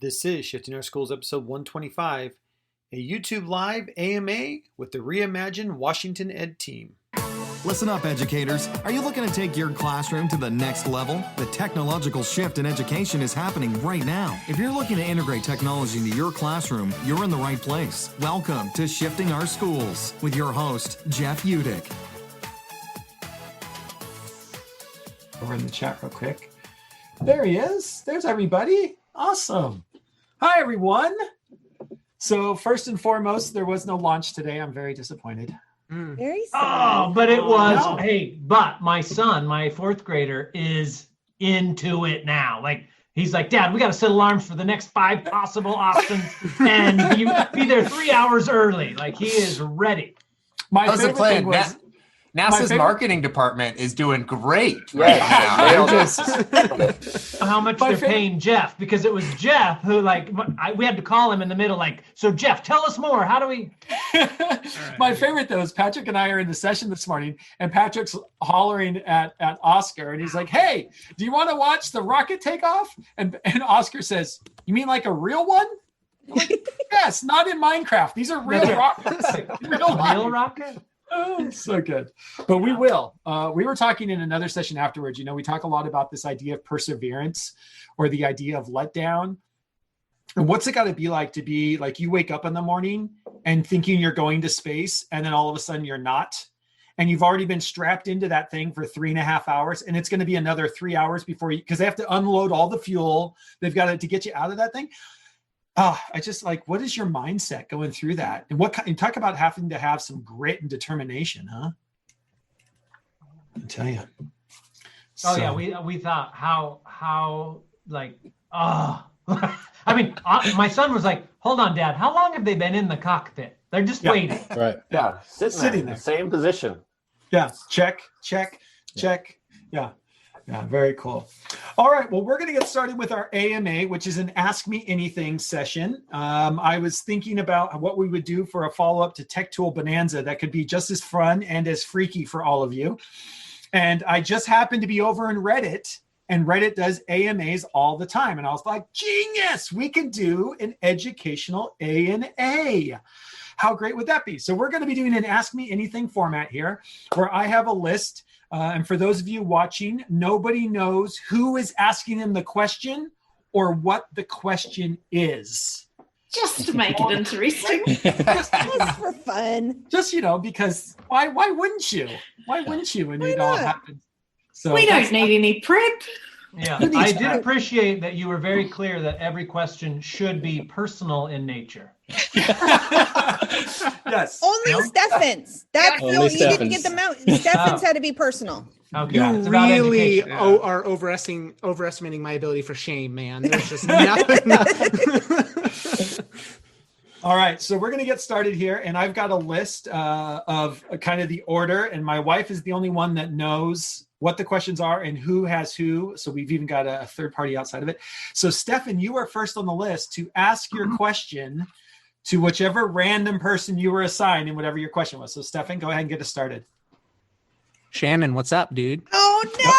This is Shifting Our Schools episode 125, a YouTube live AMA with the ReImagine Washington Ed team. Listen up, educators. Are you looking to take your classroom to the next level? The technological shift in education is happening right now. If you're looking to integrate technology into your classroom, you're in the right place. Welcome to Shifting Our Schools with your host, Jeff Udick. Over in the chat real quick. There he is. There's everybody. Awesome. Hi, everyone. So first and foremost, there was no launch today. I'm very disappointed. Very sad. Oh, but it was, No. hey, but my son, my fourth grader, is into it now. Like, he's like, Dad, we got to set alarms for the next 5 possible options and you be there 3 hours early. Like, he is ready. My How's the favorite plan? thing was, NASA's favorite- marketing department is doing great Yes. right now. How much My they're favorite- paying Jeff, because it was Jeff who, like, we had to call him in the middle, like, so Jeff, tell us more. How do we? my favorite though is Patrick and I are in the session this morning, and Patrick's hollering at Oscar, and he's like, "Hey, do you want to watch the rocket take off?" And Oscar says, "You mean like a real one?" I'm like, yes, not in Minecraft. These are real rockets. Real Real rocket? Oh, so good. But we will. We were talking in another session afterwards. You know, we talk a lot about this idea of perseverance or the idea of letdown. And what's it got to be like you wake up in the morning and thinking you're going to space, and then all of a sudden you're not. And you've already been strapped into that thing for 3.5 hours, and it's going to be another 3 hours before you, because they have to unload all the fuel. They've got to get you out of that thing. I just like, what is your mindset going through that? And talk about having to have some grit and determination, huh? I tell you. Oh, yeah, we thought how like, I mean, my son was like, hold on, Dad, how long have they been in the cockpit? They're just Yeah. waiting. Right. Yeah. Sitting there. Same position. Yeah. Check. Yeah. Yeah. Very cool. All right. Well, we're going to get started with our AMA, which is an Ask Me Anything session. I was thinking about what we would do for a follow-up to Tech Tool Bonanza that could be just as fun and as freaky for all of you. And I just happened to be over in Reddit, and Reddit does AMAs all the time. And I was like, genius, we can do an educational ANA. How great would that be? So we're going to be doing an Ask Me Anything format here, where I have a list. And for those of you watching, nobody knows who is asking them the question or what the question is. Just to make it interesting. Just for fun. Just, because why wouldn't you? Why wouldn't you when it all not? happens? So We don't need any prep. Yeah, I did appreciate that you were very clear that every question should be personal in nature. Yes. Only Stefan's. That's Only no, you didn't Stefan's. get them out. Stefan's had to be personal. Okay, You it's about really education. are overestimating my ability for shame, man. There's just nothing. All right, so we're going to get started here, and I've got a list of kind of the order, and my wife is the only one that knows what the questions are and who has who, so we've even got a third party outside of it. So, Stefan, you are first on the list to ask your question to whichever random person you were assigned and whatever your question was. So, Stefan, go ahead and get us started. Shannon, what's up, dude? Oh no!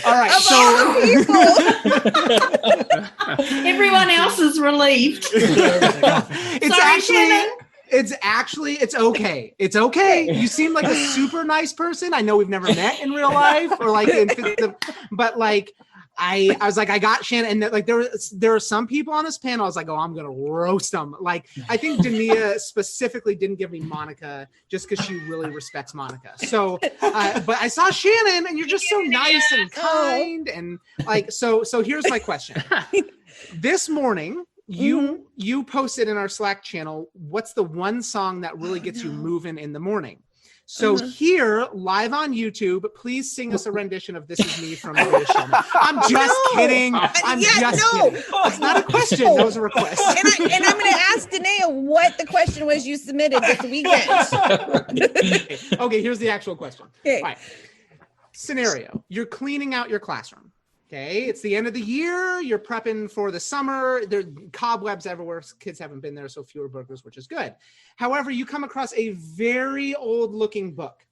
All right, Of all people. Everyone else is relieved. it's okay. It's okay. You seem like a super nice person. I know we've never met in real life, or but like I was like, I got Shannon, and like there are some people on this panel. I was like, oh, I'm gonna roast them. Like I think Dania specifically didn't give me Monica just because she really respects Monica. So, but I saw Shannon, and you're just so nice and kind, and like so. Here's my question. This morning, you posted in our Slack channel, what's the one song that really gets you moving in the morning? So here, live on YouTube, please sing us a rendition of This Is Me from Audition. I'm just kidding. I'm just kidding. It's not a question. That was a request. And I'm going to ask Danae what the question was you submitted this weekend. Okay, here's the actual question. Okay. All right. Scenario. You're cleaning out your classroom. Okay, it's the end of the year. You're prepping for the summer. There are cobwebs everywhere. Kids haven't been there, so fewer burglars, which is good. However, you come across a very old-looking book.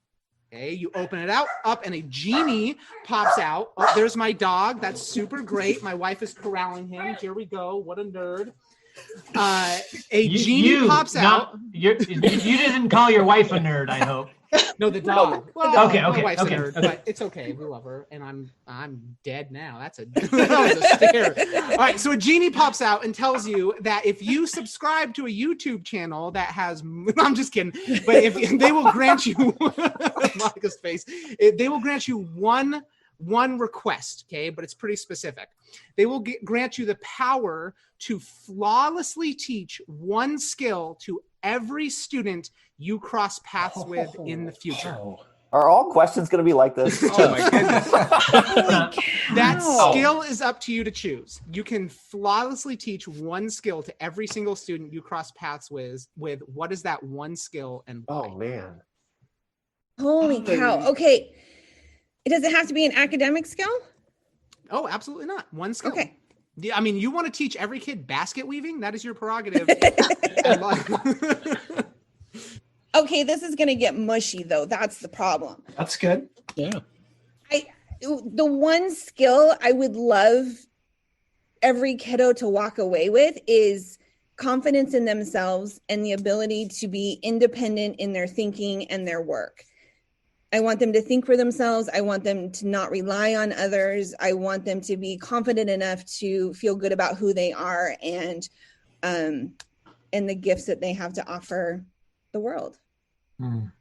Okay, you open it up, and a genie pops out. Oh, there's my dog. That's super great. My wife is corralling him. Here we go. What a nerd. Genie pops out. You didn't call your wife a nerd, I hope. No, the dog. Well, okay, my wife's a nerd, but it's okay. We love her, and I'm dead now. That was a stare. All right, so a genie pops out and tells you that if you subscribe to a YouTube channel that has, I'm just kidding, but if they will grant you, Monica's face, they will grant you one request, okay, but it's pretty specific. They will grant you the power to flawlessly teach one skill to every student you cross paths with in the future. Are all questions going to be like this? Oh my goodness. That skill is up to you to choose. You can flawlessly teach one skill to every single student you cross paths with what is that one skill and why? Oh man. Holy cow. Okay. Does it have to be an academic skill? Oh, absolutely not. One skill. Okay. I mean, you want to teach every kid basket weaving? That is your prerogative. Okay, this is going to get mushy, though. That's the problem. That's good. Yeah. The one skill I would love every kiddo to walk away with is confidence in themselves and the ability to be independent in their thinking and their work. I want them to think for themselves. I want them to not rely on others. I want them to be confident enough to feel good about who they are and the gifts that they have to offer the world. Mm.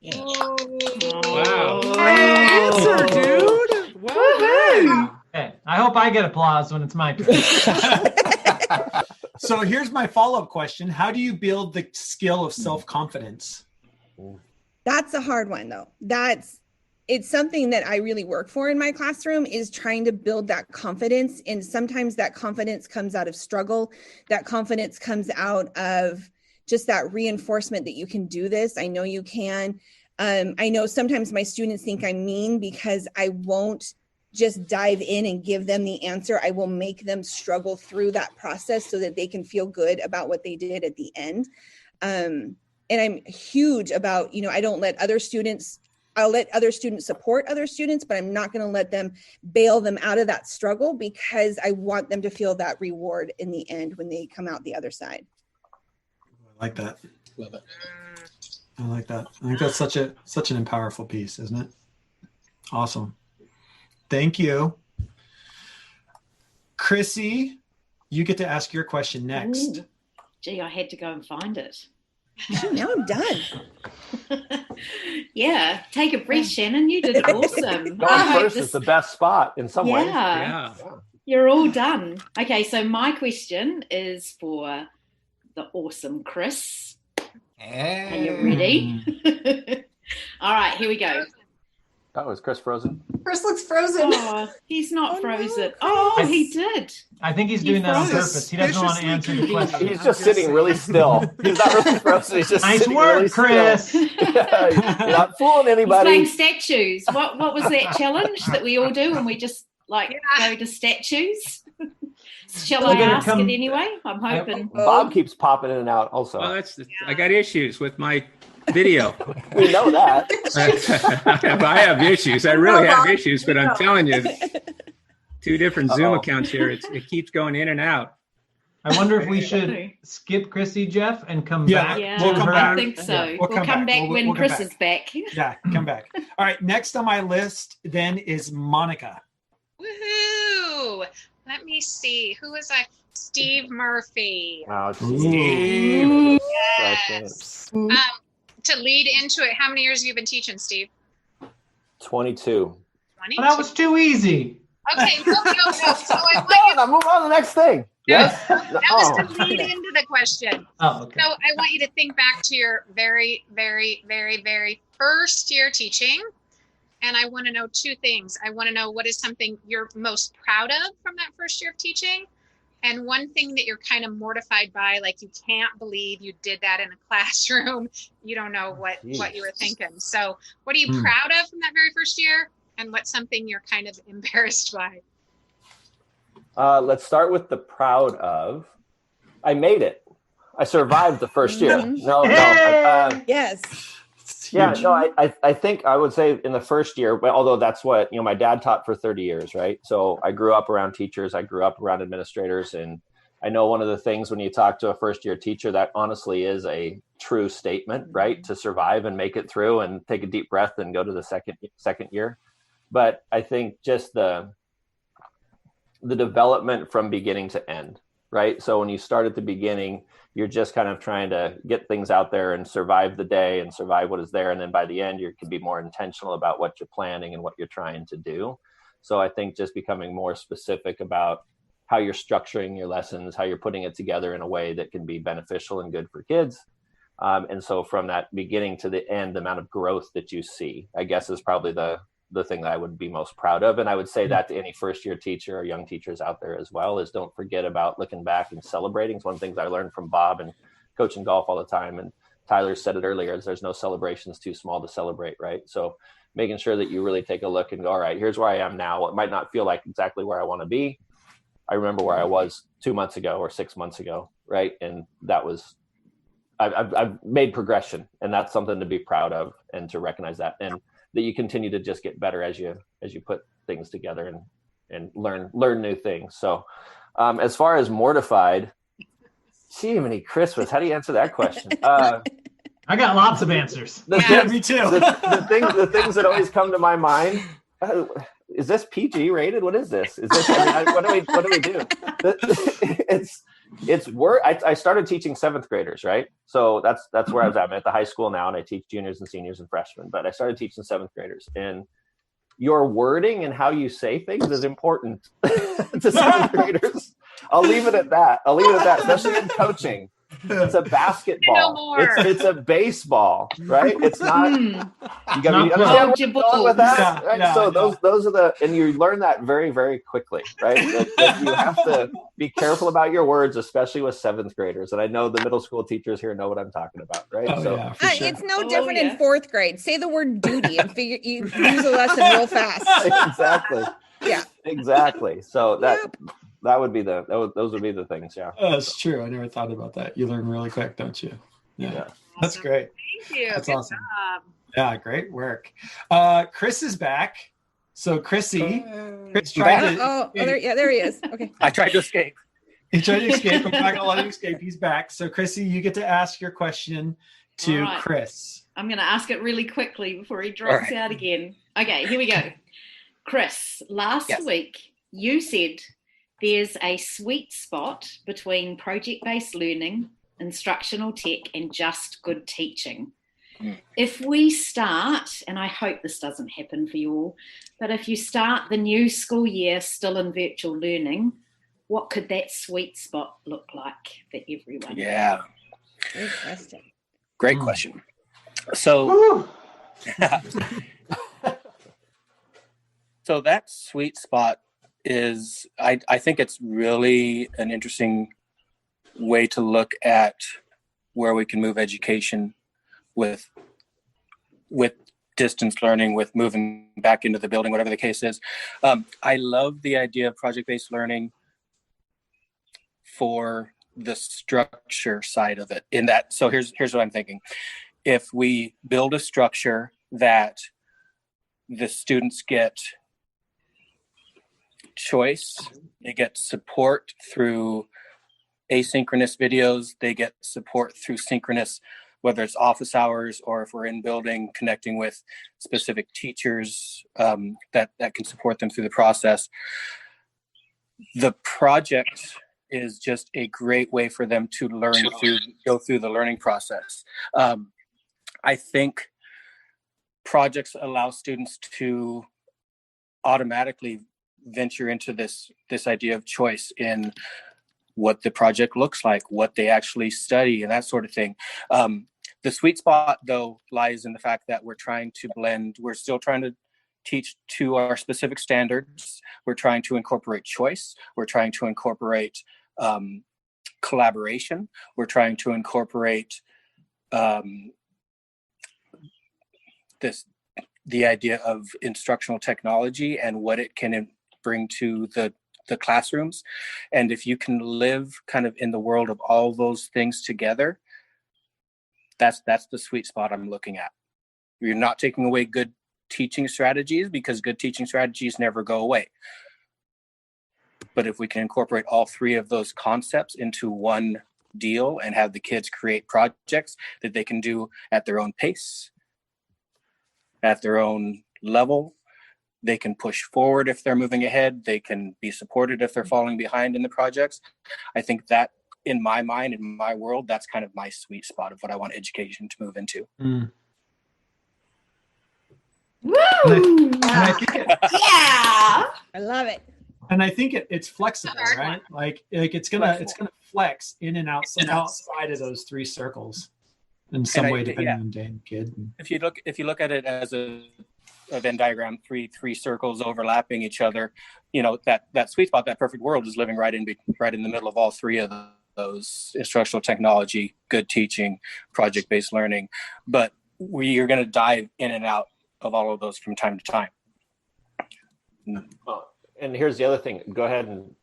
Yeah. Wow. Answer, dude. Well done. Hey, I hope I get applause when it's my turn. So here's my follow-up question. How do you build the skill of self-confidence? That's a hard one, though. It's something that I really work for in my classroom, is trying to build that confidence. And sometimes that confidence comes out of struggle. That confidence comes out of just that reinforcement that you can do this. I know you can. I know sometimes my students think I'm mean because I won't just dive in and give them the answer. I will make them struggle through that process so that they can feel good about what they did at the end. And I'm huge about, I don't let other students, I'll let other students support other students, but I'm not going to let them bail them out of that struggle because I want them to feel that reward in the end when they come out the other side. I like that. Love it. I like that. I think that's such an powerful piece, isn't it? Awesome. Thank you. Chrissy, you get to ask your question next. Ooh. Gee, I had to go and find it. Now I'm done. Yeah, take a breath, Shannon. You did awesome. Going first is the best spot in some ways. Yeah. You're all done. Okay, so my question is for the awesome Chris. Are you ready? All right, here we go. Oh, is Chris frozen? Chris looks frozen. Oh, he's not frozen. Oh, he did. I think he's doing that on purpose. He doesn't want to answer the question. He's just sitting really still. He's not really frozen. He's just nice sitting work, really Chris. Still. You're not fooling anybody. He's playing statues. What was that challenge that we all do when we just go to statues? Shall I ask it anyway? I'm hoping. Bob keeps popping in and out also. Well, I got issues with my video. We know that. I have issues. I really have issues, but I'm telling you, 2 different Zoom accounts here. It keeps going in and out. I wonder if we should skip Chrissy, Jeff, and come back. Yeah, we'll come back. I think so. Yeah, we'll come back when we'll Chris come is back. Yeah, come back. All right, next on my list then is Monica. Woohoo! Let me see. Who was I? Steve Murphy. Oh, Steve. Yes. To lead into it, how many years have you been teaching, Steve? 22. 20? Well, that was too easy. Okay, no. So I want you No, move on to the next thing. Yes. that was to lead into the question. Oh, okay. So I want you to think back to your very, very, very, very first year teaching. And I want to know 2 things. I want to know what is something you're most proud of from that first year of teaching. And one thing that you're kind of mortified by, like you can't believe you did that in a classroom. You don't know what you were thinking. So what are you proud of from that very first year? And what's something you're kind of embarrassed by? Let's start with the proud of. I made it. I survived the first year. No. Yes. huge. Yeah, no, I think I would say in the first year, but although that's what, my dad taught for 30 years, right? So I grew up around teachers, I grew up around administrators, and I know one of the things when you talk to a first year teacher, that honestly is a true statement, right? To survive and make it through and take a deep breath and go to the second year. But I think just the development from beginning to end, right? So when you start at the beginning, you're just kind of trying to get things out there and survive the day and survive what is there. And then by the end, you can be more intentional about what you're planning and what you're trying to do. So I think just becoming more specific about how you're structuring your lessons, how you're putting it together in a way that can be beneficial and good for kids. And so from that beginning to the end, the amount of growth that you see, I guess, is probably the thing that I would be most proud of. And I would say that to any first year teacher or young teachers out there as well, is don't forget about looking back and celebrating. It's one of the things I learned from Bob and coaching golf all the time. And Tyler said it earlier, is there's no celebrations too small to celebrate, right? So making sure that you really take a look and go, all right, here's where I am now. It might not feel like exactly where I want to be. I remember where I was 2 months ago or 6 months ago, right? And that was, I've made progression, and that's something to be proud of and to recognize that. And that you continue to just get better as you put things together and learn new things. So as far as mortified, Jiminy Christmas, how do you answer that question? I got lots of answers. Me too. The things that always come to my mind, is this PG rated? What is this? Is this, what do we do? It's work. I started teaching 7th graders, right? So that's where I was at. I'm at the high school now, and I teach juniors and seniors and freshmen, but I started teaching 7th graders, and your wording and how you say things is important to 7th graders. I'll leave it at that, especially in coaching. It's a basketball. It's a baseball, right? It's not. You got to understand with that, right? Yeah, so those are and you learn that very, very quickly, right? That you have to be careful about your words, especially with 7th graders. And I know the middle school teachers here know what I'm talking about, right? Oh, so yeah, for sure. It's no different in 4th grade. Say the word duty and you use a lesson real fast. Exactly. Yeah. Exactly. So that would be those would be the things. Yeah. That's true. I never thought about that. You learn really quick, don't you? Yeah. That's great. Thank you. That's Good awesome. job. Yeah, great work. Chris is back. So Chrissy, Chris tried to. There he is. Okay. I tried to escape. He tried to escape. I'm not gonna let him escape. He's back. So Chrissy, you get to ask your question to Chris. I'm going to ask it really quickly before he drops out again. Okay, here we go. Chris, last week you said there's a sweet spot between project-based learning, instructional tech, and just good teaching. If we start, and I hope this doesn't happen for you all, but if you start the new school year still in virtual learning, what could that sweet spot look like for everyone? Yeah. Good question. Great question. So, so that sweet spot is, I think it's really an interesting way to look at where we can move education with distance learning, with moving back into the building, whatever the case is. I love the idea of project-based learning for the structure side of it. In that, so here's what I'm thinking. If we build a structure that the students get choice, they get support through asynchronous videos, they get support through synchronous, whether it's office hours or if we're in building connecting with specific teachers that can support them through the process. The project is just a great way for them to go through the learning process. I think projects allow students to automatically venture into this idea of choice in what the project looks like, what they actually study, and that sort of thing. The sweet spot, though, lies in the fact that we're trying to blend. We're still trying to teach to our specific standards. We're trying to incorporate choice. We're trying to incorporate collaboration. We're trying to incorporate the idea of instructional technology and what it can bring to the classrooms. And if you can live kind of in the world of all those things together, that's the sweet spot I'm looking at. You're not taking away good teaching strategies, because good teaching strategies never go away. But if we can incorporate all three of those concepts into one deal and have the kids create projects that they can do at their own pace, at their own level, they can push forward if they're moving ahead, they can be supported if they're falling behind in the projects. I think that, in my mind, in my world, that's kind of my sweet spot of what I want education to move into. Woo! I think Yeah. I love it. And I think it's flexible, right? Like it's gonna flex in and outside of those three circles in some way, depending on day and kid. If you look at it as a Venn diagram, three circles overlapping each other, you know, that sweet spot, that perfect world is living right in the middle of all three of those: instructional technology, good teaching, project-based learning. But we are going to dive in and out of all of those from time to time. Well, and here's the other thing. Go ahead and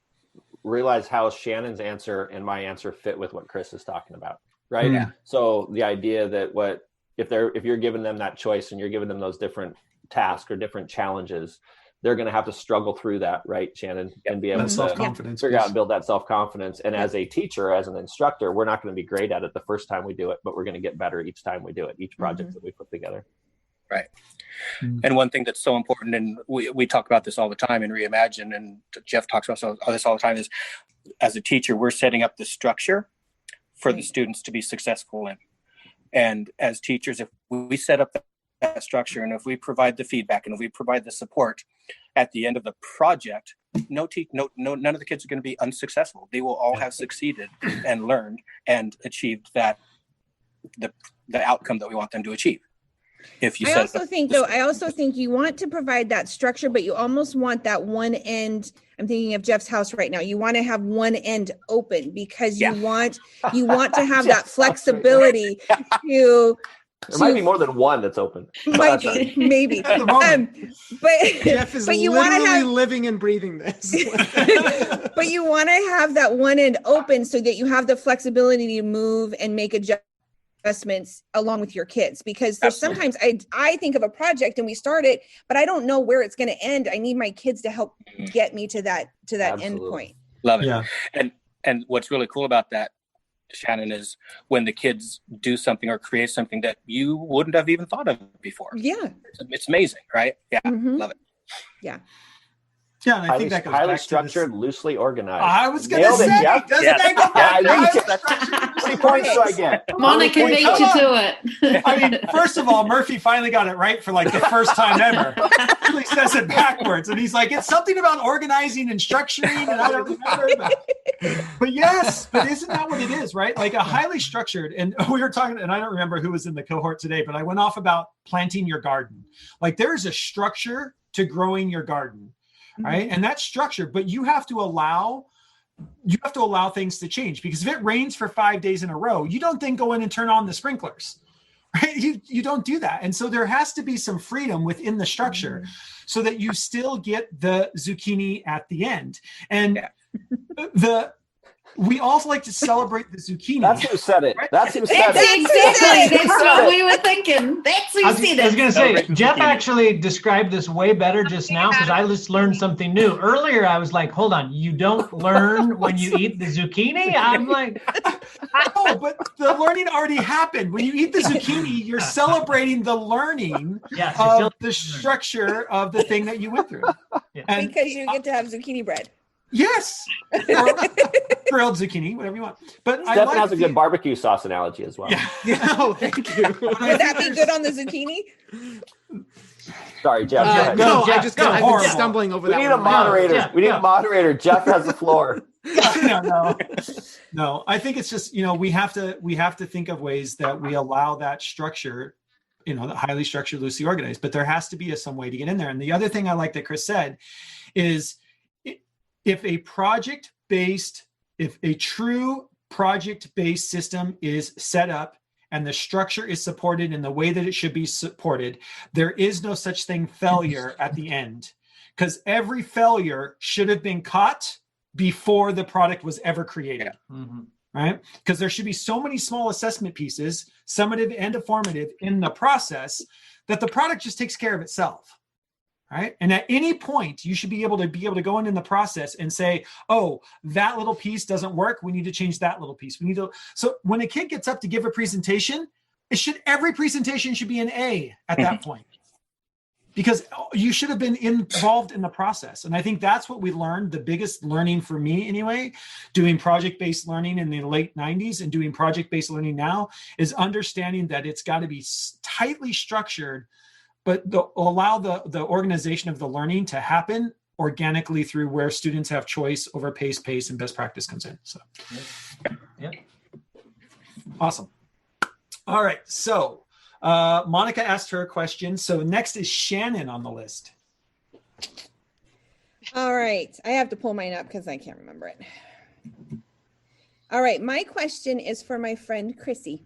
realize how Shannon's answer and my answer fit with what Chris is talking about, right? Yeah. So the idea that if you're giving them that choice and you're giving them those different tasks or different challenges, they're going to have to struggle through that, right, Shannon, and be able to figure out and build that self-confidence. And as a teacher, as an instructor, we're not going to be great at it the first time we do it, but we're going to get better each time we do it, each project that we put together. Right. And one thing that's so important, and we talk about this all the time in ReImagine, and Jeff talks about this all the time, is as a teacher, we're setting up the structure for the students to be successful in. And as teachers, if we set up that structure, and if we provide the feedback, and if we provide the support at the end of the project, none of the kids are going to be unsuccessful. They will all have succeeded and learned and achieved the outcome that we want them to achieve. I also think you want to provide that structure, but you almost want that one end. I'm thinking of Jeff's house right now. You want to have one end open because you want to have that flexibility to. There might be more than one that's open. Maybe. But Jeff is you literally living and breathing this. But you want to have that one end open so that you have the flexibility to move and make adjustments along with your kids, because there's sometimes I think of a project and we start it, but I don't know where it's going to end. I need my kids to help get me to that end point. Love it. Yeah. And what's really cool about that, Shannon, is when the kids do something or create something that you wouldn't have even thought of before. Yeah. It's amazing, right? Yeah. Love it. Yeah. Yeah, and I think that goes highly back structured, loosely organized. I was going to say, doesn't that go back? How many points do I get? Monica beat you to it. I mean, first of all, Murphy finally got it right for like the first time ever. He really says it backwards, and he's like, it's something about organizing and structuring, and I don't remember. But yes, but isn't that what it is, right? Like a highly structured, and we were talking, and I don't remember who was in the cohort today, but I went off about planting your garden. Like there is a structure to growing your garden. Right. And that's structured, but you have to allow things to change, because if it rains for 5 days in a row, you don't then go in and turn on the sprinklers, right? You don't do that. And so there has to be some freedom within the structure so that you still get the zucchini at the end. And we also like to celebrate the zucchini. That's who said it. Right? That's who said it. Exactly. That's what we were thinking. That's who said it. I was going to say, Jeff actually described this way better just now, because I just learned something new. Earlier, I was like, hold on, you don't learn when you eat the zucchini? I'm like... No, but the learning already happened. When you eat the zucchini, you're celebrating the learning of the structure of the thing that you went through. And because you get to have zucchini bread. Yes, or grilled zucchini, whatever you want. But Steph has a good barbecue sauce analogy as well. Yeah. Oh, thank you. Would that be good on the zucchini? Sorry, Jeff. No, Jeff, I've been stumbling over that. We need a moderator. We need a moderator. Jeff has the floor. No. I think it's just, we have to think of ways that we allow that structure, the highly structured, loosely organized. But there has to be some way to get in there. And the other thing I like that Chris said is, if a true project-based system is set up and the structure is supported in the way that it should be supported, there is no such thing failure at the end, because every failure should have been caught before the product was ever created. Right? Because there should be so many small assessment pieces, summative and formative, in the process that the product just takes care of itself. Right. And at any point, you should be able to go in the process and say, oh, that little piece doesn't work. We need to change that little piece. So when a kid gets up to give a presentation, every presentation should be an A at that point. Because you should have been involved in the process. And I think that's what we learned. The biggest learning for me anyway, doing project-based learning in the late 90s and doing project-based learning now, is understanding that it's got to be tightly structured, but allow the organization of the learning to happen organically through where students have choice over pace, and best practice comes in. So, Yep. Awesome. All right, so Monica asked her a question. So next is Shannon on the list. All right. I have to pull mine up because I can't remember it. All right. My question is for my friend Chrissy.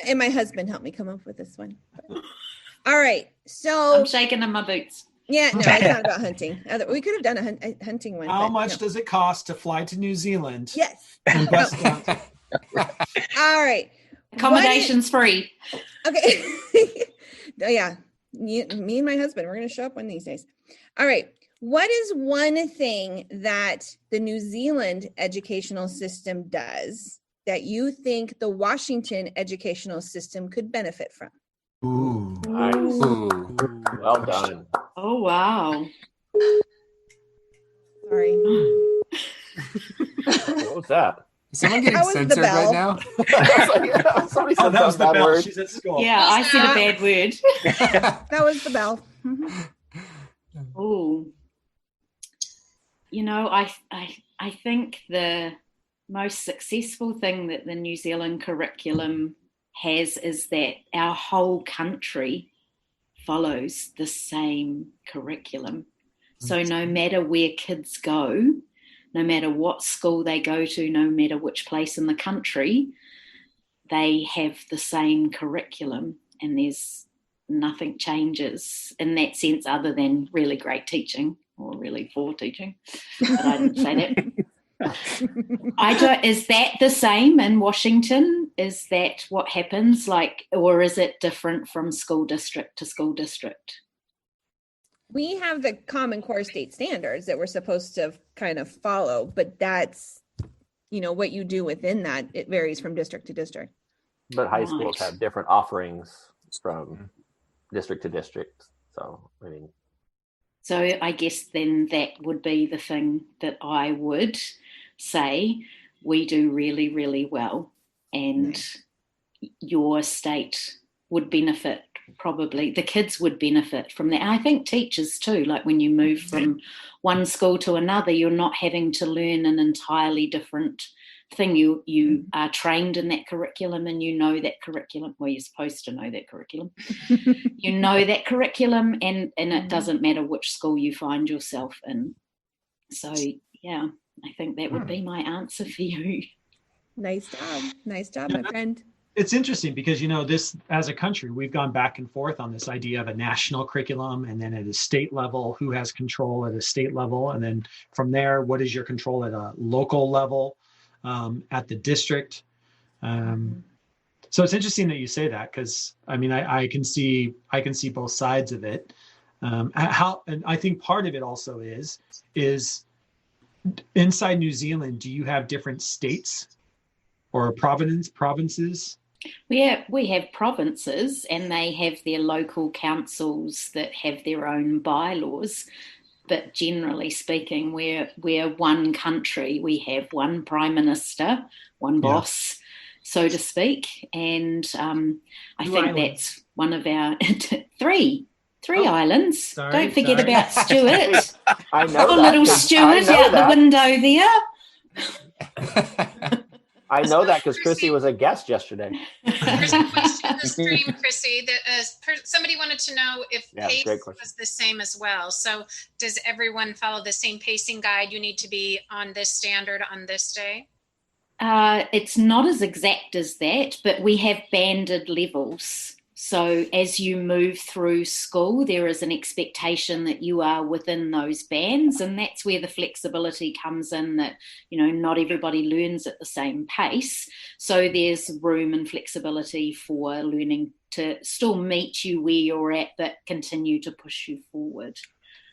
And my husband helped me come up with this one. All right. So I'm shaking in my boots. Yeah, no, it's not about hunting. We could have done a hunting one. How much does it cost to fly to New Zealand? Yes. And bust down? All right. Accommodations free. Okay. Yeah. Me and my husband, we're going to show up one of these days. All right. What is one thing that the New Zealand educational system does that you think the Washington educational system could benefit from? Ooh. Nice. Ooh. Well done. Oh, wow. Sorry. What was that? Is someone getting censored right now? Somebody said that was the bell. She's at school. Yeah, I said a bad word. That was the bell. Oh, I think the most successful thing that the New Zealand curriculum has is that our whole country follows the same curriculum. So no matter where kids go, no matter what school they go to, no matter which place in the country, they have the same curriculum, and there's nothing changes in that sense other than really great teaching or really poor teaching. But I didn't say that. Is that the same in Washington? Is that what happens? Or is it different from school district to school district? We have the Common Core state standards that we're supposed to kind of follow, but that's, what you do within that, it varies from district to district. But high schools have different offerings from district to district. So I guess then that would be the thing that I would say we do really, really well, and your state would benefit. Probably the kids would benefit from that. And I think teachers too, like when you move from one school to another, you're not having to learn an entirely different thing. You are trained in that curriculum, and you know that curriculum. Well, you're supposed to know that curriculum. You know that curriculum, and it doesn't matter which school you find yourself in. So yeah, I think that would be my answer for you. Nice job, my friend. It's interesting because, this, as a country, we've gone back and forth on this idea of a national curriculum, and then at a state level, who has control at a state level, and then from there, what is your control at a local level, at the district. So it's interesting that you say that, because I can see both sides of it. And I think part of it also is inside New Zealand, do you have different states or provinces? We have provinces, and they have their local councils that have their own bylaws. But generally speaking, we're one country. We have one prime minister, one boss, so to speak. And I think that's one of our three islands. Sorry, Don't forget about Stuart. I know Oh, that, little 'cause Stuart I know out that. the window there. I know that because Chrissy was a guest yesterday. There's a question in the stream, Chrissy, that somebody wanted to know if pace great question. was the same as well. So does everyone follow the same pacing guide? You need to be on this standard on this day? It's not as exact as that, but we have banded levels. So as you move through school, there is an expectation that you are within those bands, and that's where the flexibility comes in, that, not everybody learns at the same pace. So there's room and flexibility for learning to still meet you where you're at, but continue to push you forward.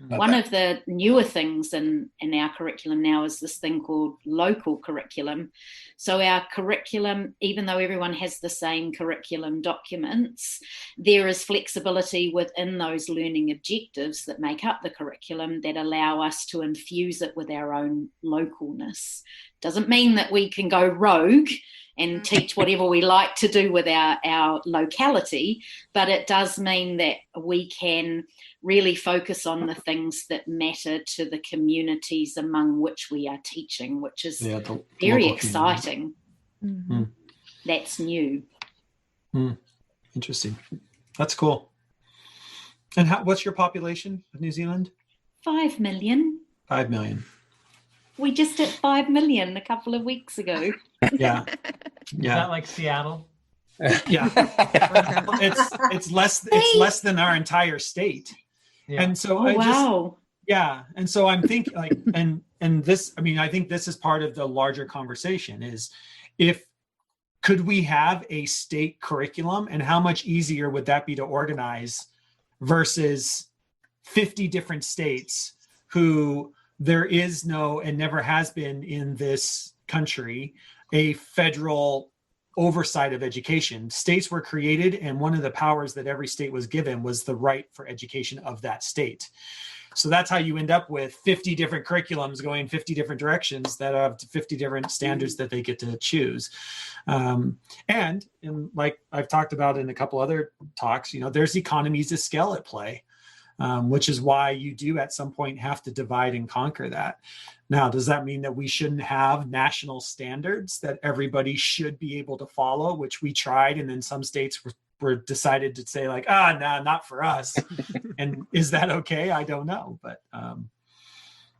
One of the newer things in our curriculum now is this thing called local curriculum. So our curriculum, even though everyone has the same curriculum documents, there is flexibility within those learning objectives that make up the curriculum that allow us to infuse it with our own localness. Doesn't mean that we can go rogue and teach whatever we like to do with our locality, but it does mean that we can really focus on the things that matter to the communities among which we are teaching, which is very exciting. Mm-hmm. That's new. Interesting. That's cool. And what's your population of New Zealand? 5 million. 5 million. We just hit 5 million a couple of weeks ago. Yeah. Is that like Seattle? Yeah. it's less than our entire state. Yeah. And so and so I'm thinking and this, I think this is part of the larger conversation is, could we have a state curriculum, and how much easier would that be to organize versus 50 different states who there is no, and never has been in this country, a federal oversight of education. States were created, and one of the powers that every state was given was the right for education of that state. So that's how you end up with 50 different curriculums going 50 different directions that have 50 different standards that they get to choose. And like I've talked about in a couple other talks, there's economies of scale at play. Which is why you do at some point have to divide and conquer that. Now, does that mean that we shouldn't have national standards that everybody should be able to follow, which we tried, and then some states were decided to say like, no, not for us. And is that okay? I don't know. But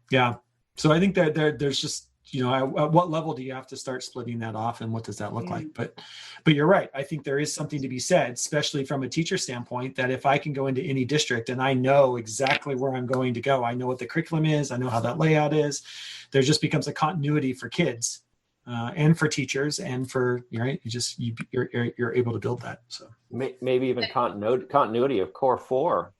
yeah, so I think that there's just, at what level do you have to start splitting that off, and what does that look like? But you're right. I think there is something to be said, especially from a teacher standpoint, that if I can go into any district and I know exactly where I'm going to go, I know what the curriculum is, I know how that layout is, there just becomes a continuity for kids and for teachers, and for, right, you're able to build that. So maybe even continuity of core 4.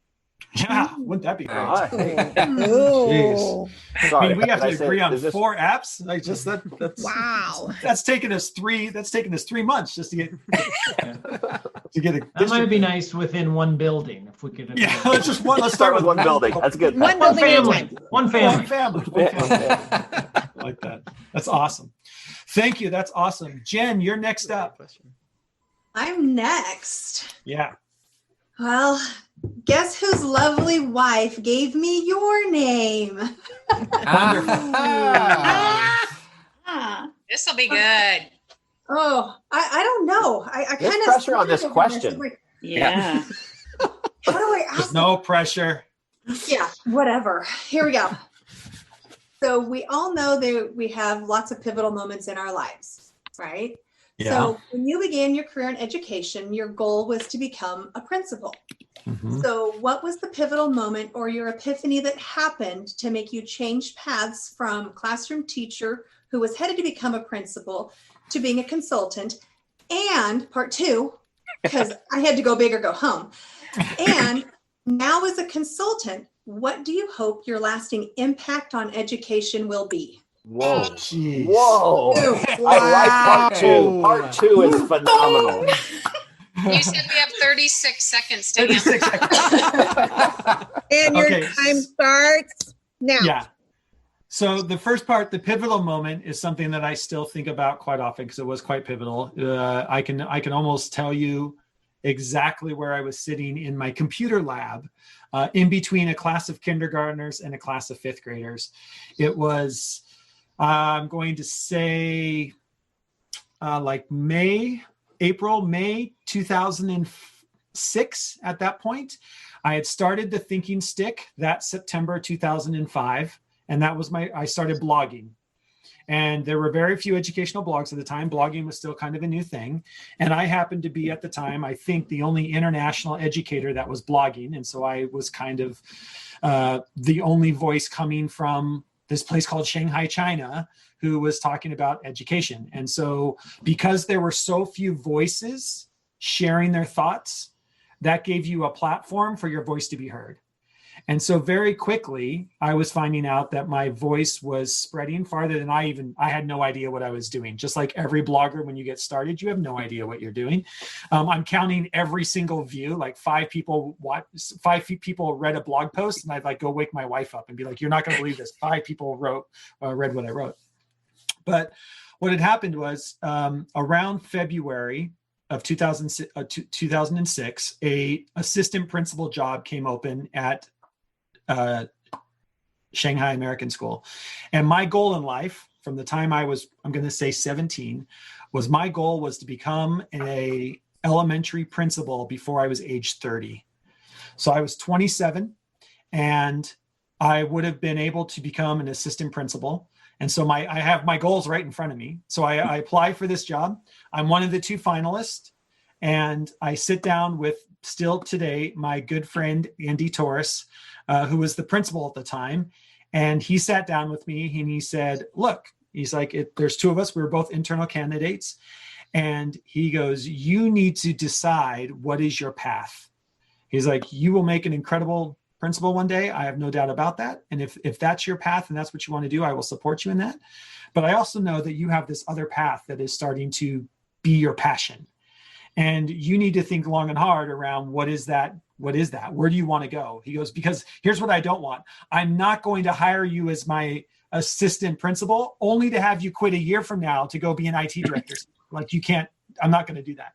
Yeah, wouldn't that be great? Jeez. Sorry, we have to agree on 4 apps. Like just that's wow. That's taken us 3 months just to get a. That might be nice within one building if we could. Yeah, let's start with one building. That's good. One family. One family. I like that. That's awesome. Thank you. That's awesome. Jen, you're next up. I'm next. Yeah. Well, guess whose lovely wife gave me your name? This will be good. Oh, I don't know. I kind of pressure on this question. Yeah. How do I ask? There's no pressure. Yeah, whatever. Here we go. So we all know that we have lots of pivotal moments in our lives, right? Yeah. So when you began your career in education, your goal was to become a principal. Mm-hmm. So what was the pivotal moment or your epiphany that happened to make you change paths from classroom teacher who was headed to become a principal to being a consultant? And part 2, because I had to go big or go home. And now as a consultant, what do you hope your lasting impact on education will be? Whoa. Jeez. Whoa. Wow. I like part 2. Part 2 is phenomenal. You said we have 36 seconds to 36 seconds. And your time starts now. Yeah. So the first part, the pivotal moment, is something that I still think about quite often because it was quite pivotal. I can almost tell you exactly where I was sitting in my computer lab in between a class of kindergartners and a class of 5th graders. It was, I'm going to say like May 2006 at that point. I had started the Thinking Stick that September 2005. And that was I started blogging. And there were very few educational blogs at the time. Blogging was still kind of a new thing. And I happened to be at the time, I think, the only international educator that was blogging. And so I was kind of the only voice coming from this place called Shanghai, China, who was talking about education. And so because there were so few voices sharing their thoughts, that gave you a platform for your voice to be heard. And so very quickly, I was finding out that my voice was spreading farther than I had no idea what I was doing. Just like every blogger, when you get started, you have no idea what you're doing. I'm counting every single view, like 5 people read a blog post, and I'd like go wake my wife up and be like, you're not going to believe this. 5 people read what I wrote. But what had happened was around February of 2006, a assistant principal job came open at Shanghai American School. And my goal in life from the time I was, I'm going to say 17, was my goal was to become a elementary principal before I was age 30. So I was 27 and I would have been able to become an assistant principal. And so I have my goals right in front of me. So I apply for this job. I'm one of the 2 finalists. And I sit down with, still today, my good friend, Andy Torres, who was the principal at the time. And he sat down with me and he said, look, he's like, there's 2 of us. We were both internal candidates. And he goes, you need to decide what is your path. He's like, you will make an incredible principal one day. I have no doubt about that. And if that's your path and that's what you want to do, I will support you in that. But I also know that you have this other path that is starting to be your passion. And you need to think long and hard around what is that? What is that? Where do you want to go? He goes, because here's what I don't want. I'm not going to hire you as my assistant principal only to have you quit a year from now to go be an IT director. Like you can't, I'm not going to do that.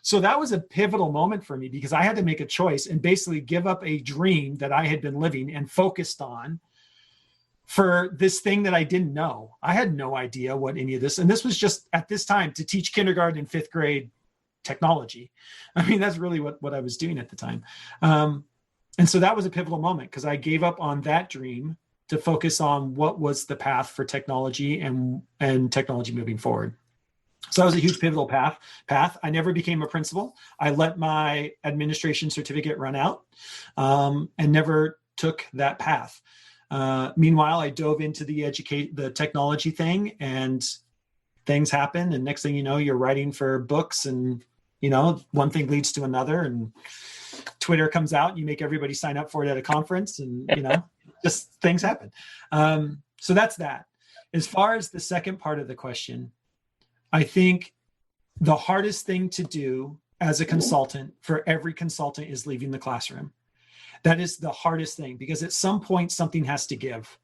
So that was a pivotal moment for me because I had to make a choice and basically give up a dream that I had been living and focused on for this thing that I didn't know. I had no idea what any of this, and this was just at this time to teach kindergarten and 5th grade technology. I mean, that's really what I was doing at the time. And so that was a pivotal moment because I gave up on that dream to focus on what was the path for technology and technology moving forward. So that was a huge pivotal path. I never became a principal. I let my administration certificate run out and never took that path. Meanwhile, I dove into the technology thing and things happen. And next thing you know, you're writing for books and, one thing leads to another and Twitter comes out, you make everybody sign up for it at a conference and, just things happen. So that's that. As far as the second part of the question, I think the hardest thing to do as a consultant for every consultant is leaving the classroom. That is the hardest thing because at some point something has to give.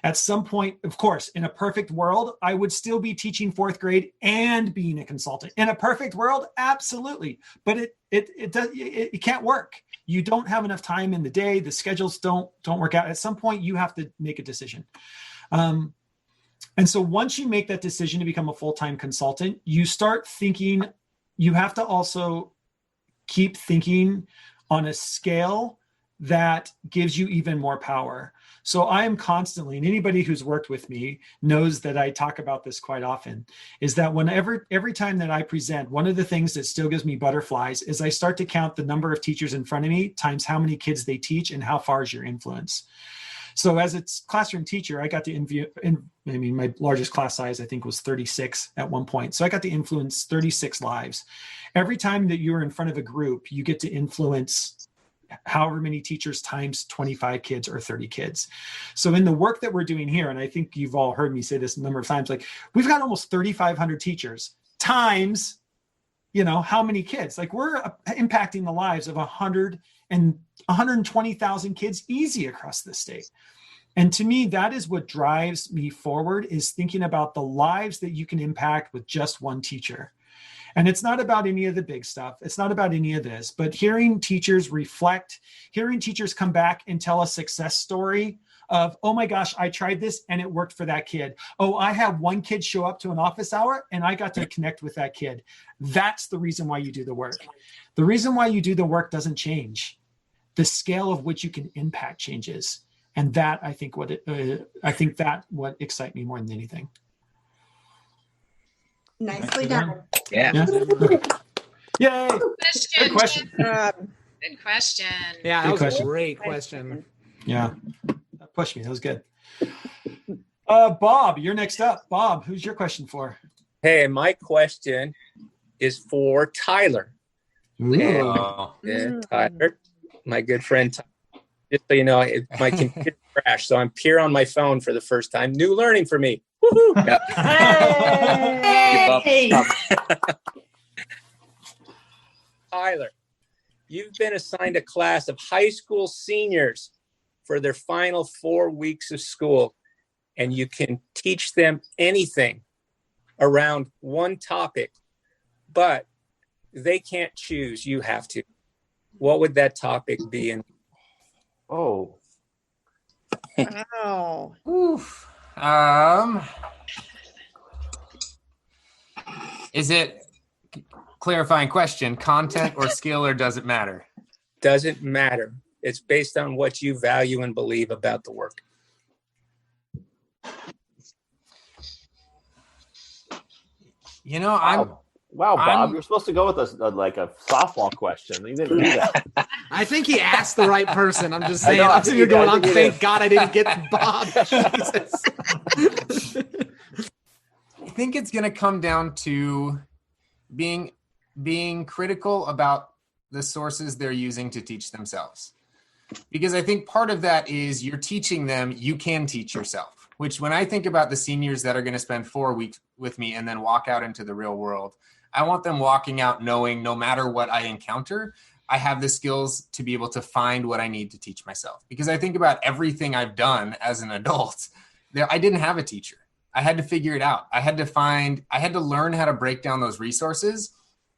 At some point, of course, in a perfect world, I would still be teaching 4th grade and being a consultant. In a perfect world, absolutely. But it can't work. You don't have enough time in the day. The schedules don't work out. At some point, you have to make a decision. And so once you make that decision to become a full-time consultant, you start thinking, you have to also keep thinking on a scale that gives you even more power. So I am constantly, and anybody who's worked with me knows that I talk about this quite often, is that every time that I present, one of the things that still gives me butterflies is I start to count the number of teachers in front of me times how many kids they teach and how far is your influence. So as a classroom teacher, I got to my largest class size, I think, was 36 at one point. So I got to influence 36 lives. Every time that you're in front of a group, you get to influence however many teachers times 25 kids or 30 kids. So in the work that we're doing here, and I think you've all heard me say this a number of times, like we've got almost 3,500 teachers times, how many kids? Like we're impacting the lives of 120,000 kids easy across the state. And to me, that is what drives me forward, is thinking about the lives that you can impact with just one teacher. And it's not about any of the big stuff. It's not about any of this, but hearing teachers reflect, hearing teachers come back and tell a success story of, oh my gosh, I tried this and it worked for that kid. Oh, I had one kid show up to an office hour and I got to connect with that kid. That's the reason why you do the work. The reason why you do the work doesn't change. The scale of which you can impact changes. And that, I think what excites me more than anything. Nicely done. Yeah. Yay. Good question. Good question. Yeah, that Good was question. a great question. Yeah. That pushed me. That was good. Bob, you're next up. Bob, who's your question for? Hey, my question is for Tyler. And, Tyler, my good friend. Just so you know, my computer crashed, so I'm here on my phone for the first time. New learning for me. Woohoo! Hey! Tyler, you've been assigned a class of high school seniors for their final 4 weeks of school, and you can teach them anything around one topic, but they can't choose. You have to. What would that topic be? And Oh. Wow. Oof. Is it, clarifying question, content or skill, or does it matter? doesn't matter. It's based on what you value and believe about the work. You know, Wow, Bob, you're supposed to go with like a softball question. You didn't do that. I think he asked the right person. I'm just saying. I I'm sitting here going, think he thank did. God I didn't get Bob. Jesus. I think it's going to come down to being critical about the sources they're using to teach themselves. Because I think part of that is you're teaching them, you can teach yourself, which when I think about the seniors that are going to spend 4 weeks with me and then walk out into the real world, I want them walking out knowing no matter what I encounter, I have the skills to be able to find what I need to teach myself. Because I think about everything I've done as an adult, I didn't have a teacher. I had to figure it out. I had to learn how to break down those resources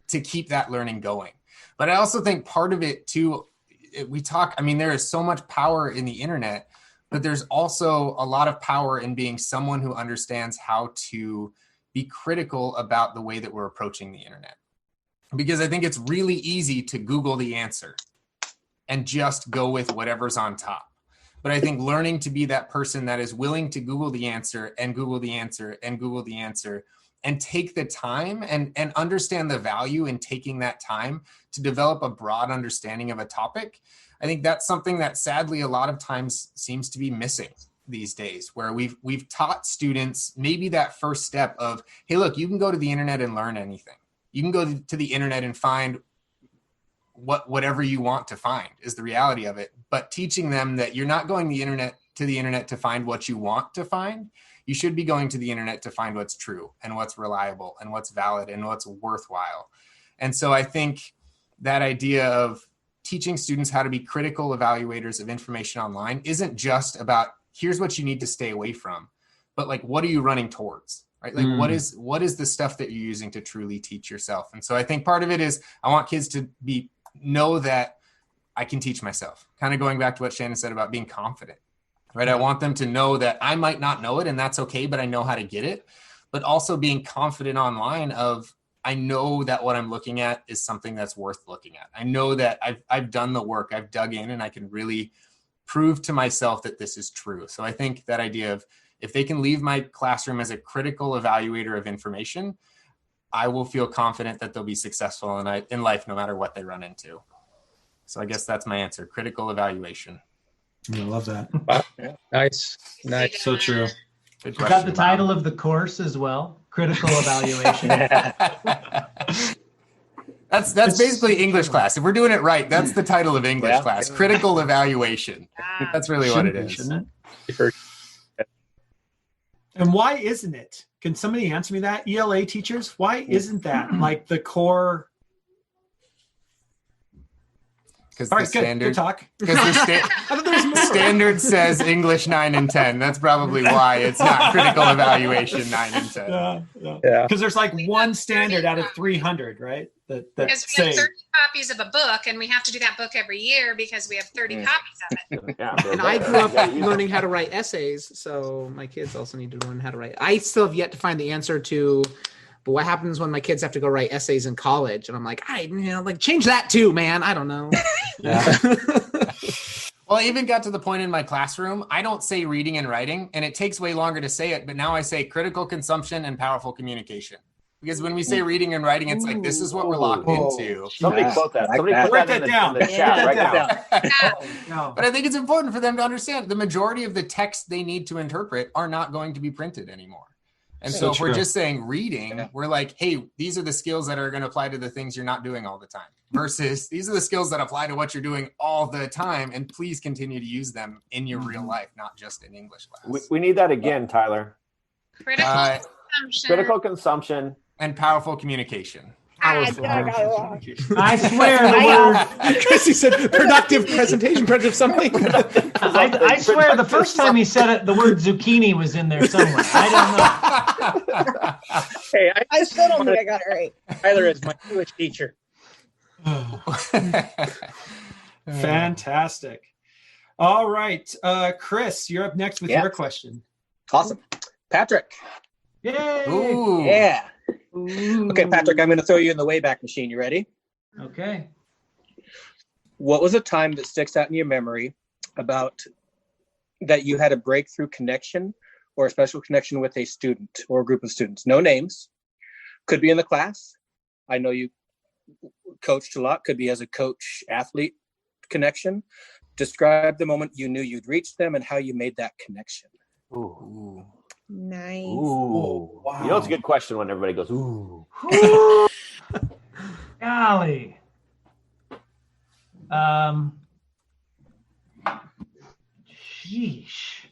to keep that learning going. But I also think part of it too, there is so much power in the internet, but there's also a lot of power in being someone who understands how to be critical about the way that we're approaching the internet. Because I think it's really easy to Google the answer and just go with whatever's on top. But I think learning to be that person that is willing to Google the answer and Google the answer and Google the answer and take the time and understand the value in taking that time to develop a broad understanding of a topic, I think that's something that sadly a lot of times seems to be missing these days, where we've taught students maybe that first step of, hey, look, you can go to the internet and learn anything. You can go to the internet and find whatever you want to find is the reality of it. But teaching them that you're not going to the internet to find what you want to find. You should be going to the internet to find what's true and what's reliable and what's valid and what's worthwhile. And so I think that idea of teaching students how to be critical evaluators of information online isn't just about here's what you need to stay away from, but like, what are you running towards, right? Like what is the stuff that you're using to truly teach yourself? And so I think part of it is I want kids to know that I can teach myself, kind of going back to what Shannon said about being confident, right? I want them to know that I might not know it and that's okay, but I know how to get it, but also being confident online of, I know that what I'm looking at is something that's worth looking at. I know that I've done the work, I've dug in, and I can really prove to myself that this is true. So I think that idea of if they can leave my classroom as a critical evaluator of information, I will feel confident that they'll be successful in life no matter what they run into. So I guess that's my answer, critical evaluation. I love that. Wow. Nice. So true. You got the title of the course as well, critical evaluation. That's basically English class. If we're doing it right, that's the title of English class, critical evaluation. That's really what it is. Shouldn't it? And why isn't it? Can somebody answer me that? ELA teachers, why isn't that like the core? Because All the right, good talk. Because the standard says English 9 and 10. That's probably why it's not critical evaluation 9 and 10. Yeah. Because there's like one standard out of 300, right? Because we have 30 copies of a book, and we have to do that book every year because we have 30 copies of it. And I grew up learning how to write essays, so my kids also need to learn how to write. I still have yet to find the answer to, but what happens when my kids have to go write essays in college? And I'm like, change that too, man. I don't know. Well, Well, I even got to the point in my classroom, I don't say reading and writing, and it takes way longer to say it, but now I say critical consumption and powerful communication. Because when we say reading and writing, it's like, this is what we're locked into. Somebody quote that. Somebody put that in the chat right now. But I think it's important for them to understand the majority of the text they need to interpret are not going to be printed anymore. And so if we're just saying reading, we're like, hey, these are the skills that are going to apply to the things you're not doing all the time. Versus these are the skills that apply to what you're doing all the time. And please continue to use them in your real life, not just in English class. We need that again, Tyler. Critical consumption. And powerful communication. I swear the word. Chris, he said productive presentation, productive something. I swear the first time he said it, the word zucchini was in there somewhere. I don't know. Hey, I still don't think I got it right. Tyler is my Jewish teacher. Fantastic. All right. Chris, you're up next with your question. Awesome. Patrick. Yay. Ooh. Yeah. Ooh. Okay, Patrick, I'm going to throw you in the Wayback Machine. You ready? Okay. What was a time that sticks out in your memory about that you had a breakthrough connection or a special connection with a student or a group of students? No names. Could be in the class. I know you coached a lot. Could be as a coach-athlete connection. Describe the moment you knew you'd reach them and how you made that connection. Ooh. Nice. Ooh. Wow. You know, it's a good question when everybody goes, ooh. Golly. Sheesh.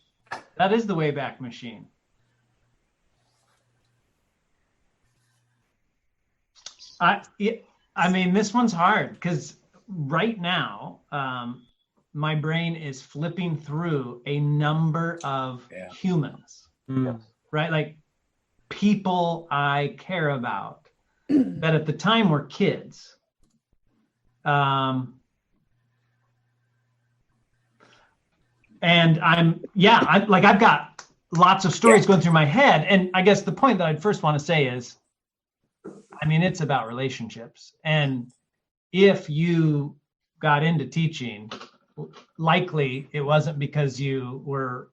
That is the Wayback Machine. I mean, this one's hard because right now, my brain is flipping through a number of humans. Right? Like people I care about that at the time were kids. And I've got lots of stories going through my head. And I guess the point that I'd first want to say is, I mean, it's about relationships. And if you got into teaching, likely it wasn't because you were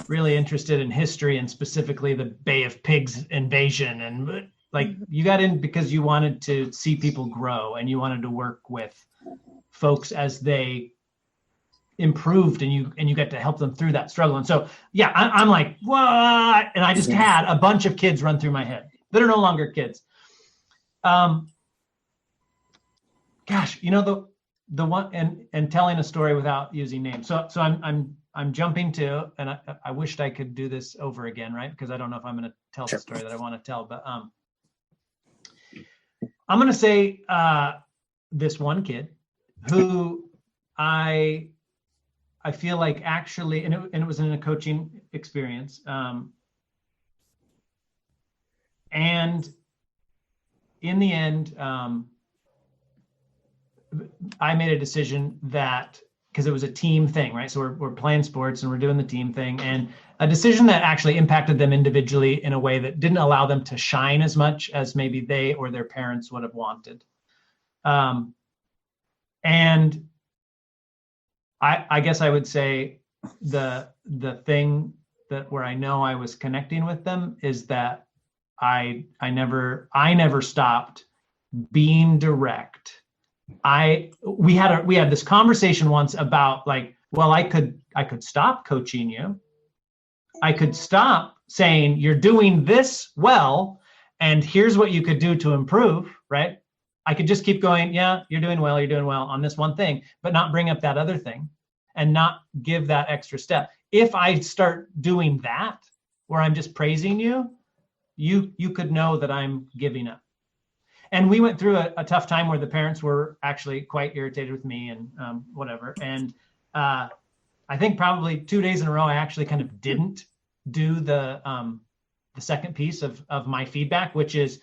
really interested in history and specifically the Bay of Pigs invasion. And like you got in because you wanted to see people grow and you wanted to work with folks as they improved and you get to help them through that struggle. And so, yeah, I'm like, what? And I just had a bunch of kids run through my head that are no longer kids. Gosh, you know, the one and telling a story without using names. So I'm jumping to, and I wished I could do this over again, right? Because I don't know if I'm going to tell the story that I want to tell, but I'm going to say this one kid who I feel like actually, and it was in a coaching experience, and in the end, I made a decision that, because it was a team thing, right? So we're playing sports and we're doing the team thing, and a decision that actually impacted them individually in a way that didn't allow them to shine as much as maybe they or their parents would have wanted. And I guess I would say the thing that where I know I was connecting with them is that I never stopped being direct. We had this conversation once about like, well, I could stop coaching you. I could stop saying you're doing this well, and here's what you could do to improve, right? I could just keep going, yeah, you're doing well on this one thing, but not bring up that other thing and not give that extra step. If I start doing that, where I'm just praising you, you could know that I'm giving up. And we went through a tough time where the parents were actually quite irritated with me and whatever. And I think probably 2 days in a row, I actually kind of didn't do the second piece of my feedback, which is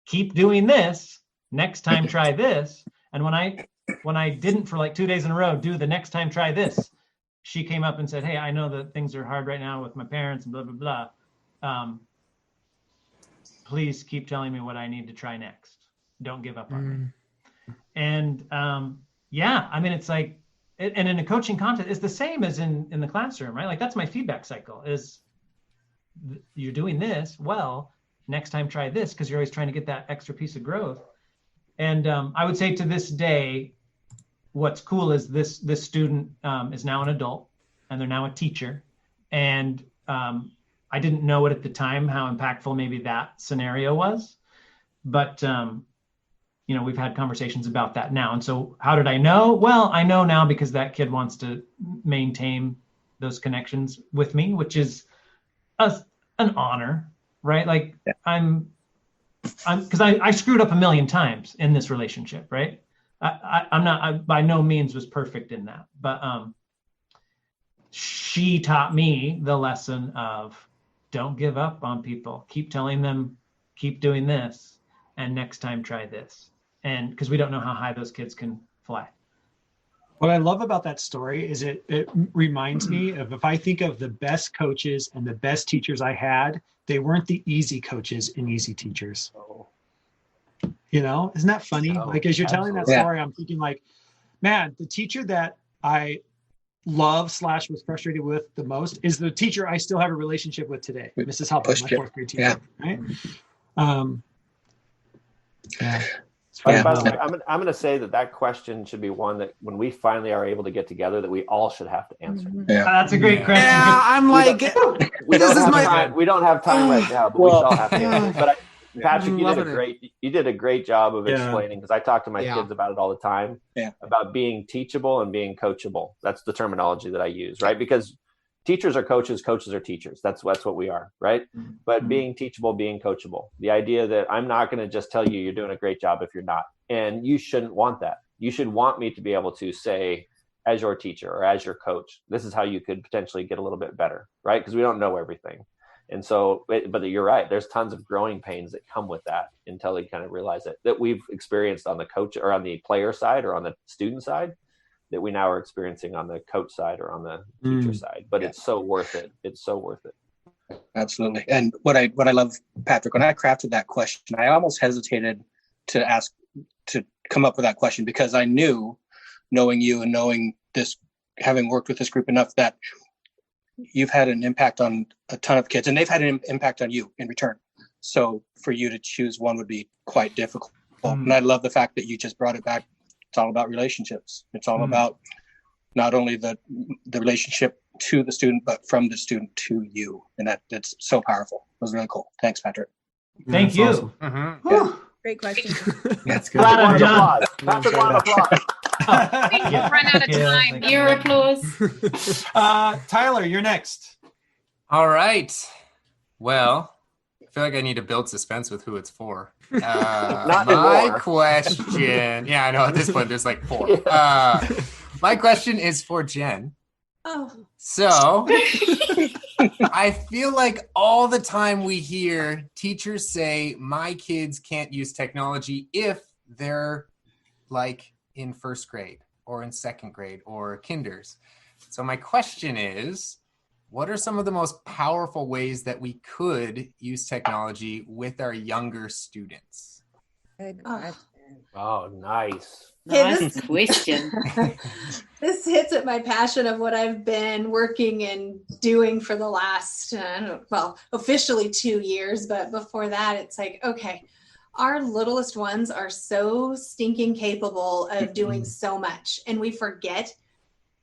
keep doing this. Next time, try this. And when I didn't for like 2 days in a row do the next time, try this, she came up and said, hey, I know that things are hard right now with my parents and blah, blah, blah. Please keep telling me what I need to try next. Don't give up on me. And yeah, I mean, it's like and in a coaching content, it's the same as in the classroom, right? Like that's my feedback cycle is you're doing this well, next time try this, because you're always trying to get that extra piece of growth. And I would say to this day, what's cool is this student is now an adult and they're now a teacher. And I didn't know it at the time how impactful maybe that scenario was, but you know, we've had conversations about that now. And so how did I know? Well, I know now because that kid wants to maintain those connections with me, which is an honor, right? Like I'm because I screwed up a million times in this relationship, right? I by no means was perfect in that, but she taught me the lesson of don't give up on people. Keep telling them, keep doing this, and next time try this. And because we don't know how high those kids can fly. What I love about that story is it reminds me of, if I think of the best coaches and the best teachers I had, they weren't the easy coaches and easy teachers. You know, isn't that funny? Like, as you're telling that story, I'm thinking like, man, the teacher that I love / was frustrated with the most is the teacher I still have a relationship with today, Mrs. Halpern, my fourth grade teacher. Right? By the way, I'm going to say that question should be one that when we finally are able to get together, that we all should have to answer. That's a great question. Yeah, I'm like, we don't have time right now, but we shall have to answer. But Patrick, you did a great job of explaining, because I talk to my kids about it all the time, about being teachable and being coachable. That's the terminology that I use, right? Because teachers are coaches, coaches are teachers. That's what we are, right? But being teachable, being coachable. The idea that I'm not going to just tell you you're doing a great job if you're not. And you shouldn't want that. You should want me to be able to say, as your teacher or as your coach, this is how you could potentially get a little bit better, right? Because we don't know everything. And so, but you're right. There's tons of growing pains that come with that until they kind of realize it, that we've experienced on the coach or on the player side or on the student side, that we now are experiencing on the coach side or on the teacher side. But it's so worth it. It's so worth it. Absolutely. And what I love, Patrick, when I crafted that question, I almost hesitated to come up with that question, because I knew, knowing you and knowing this, having worked with this group enough, that you've had an impact on a ton of kids and they've had an impact on you in return. So for you to choose one would be quite difficult. And I love the fact that you just brought it back. It's all about relationships. It's all about not only the relationship to the student, but from the student to you. And that's so powerful. It was really cool. Thanks, Patrick. Thank you. Awesome. Yeah. Great question. That's good. Glad I'm done. Patrick, round of applause. We've run out of time. Your applause. Tyler, you're next. All right. Well, I feel like I need to build suspense with who it's for. My question. Yeah, I know. At this point, there's like 4. My question is for Jen. Oh. So I feel like all the time we hear teachers say, my kids can't use technology if they're like in first grade or in second grade or kinders. So my question is, what are some of the most powerful ways that we could use technology with our younger students? Good question. Oh, nice. Nice question. This hits at my passion of what I've been working and doing for the last, officially 2 years, but before that, it's like, okay, our littlest ones are so stinking capable of doing so much, and we forget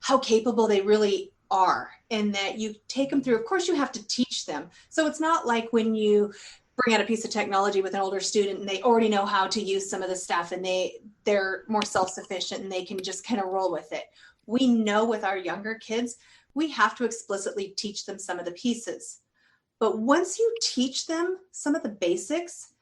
how capable they really are, and that you take them through. Of course, you have to teach them. So it's not like when you bring out a piece of technology with an older student and they already know how to use some of the stuff and they're more self-sufficient and they can just kind of roll with it. We know with our younger kids, we have to explicitly teach them some of the pieces. But once you teach them some of the basics,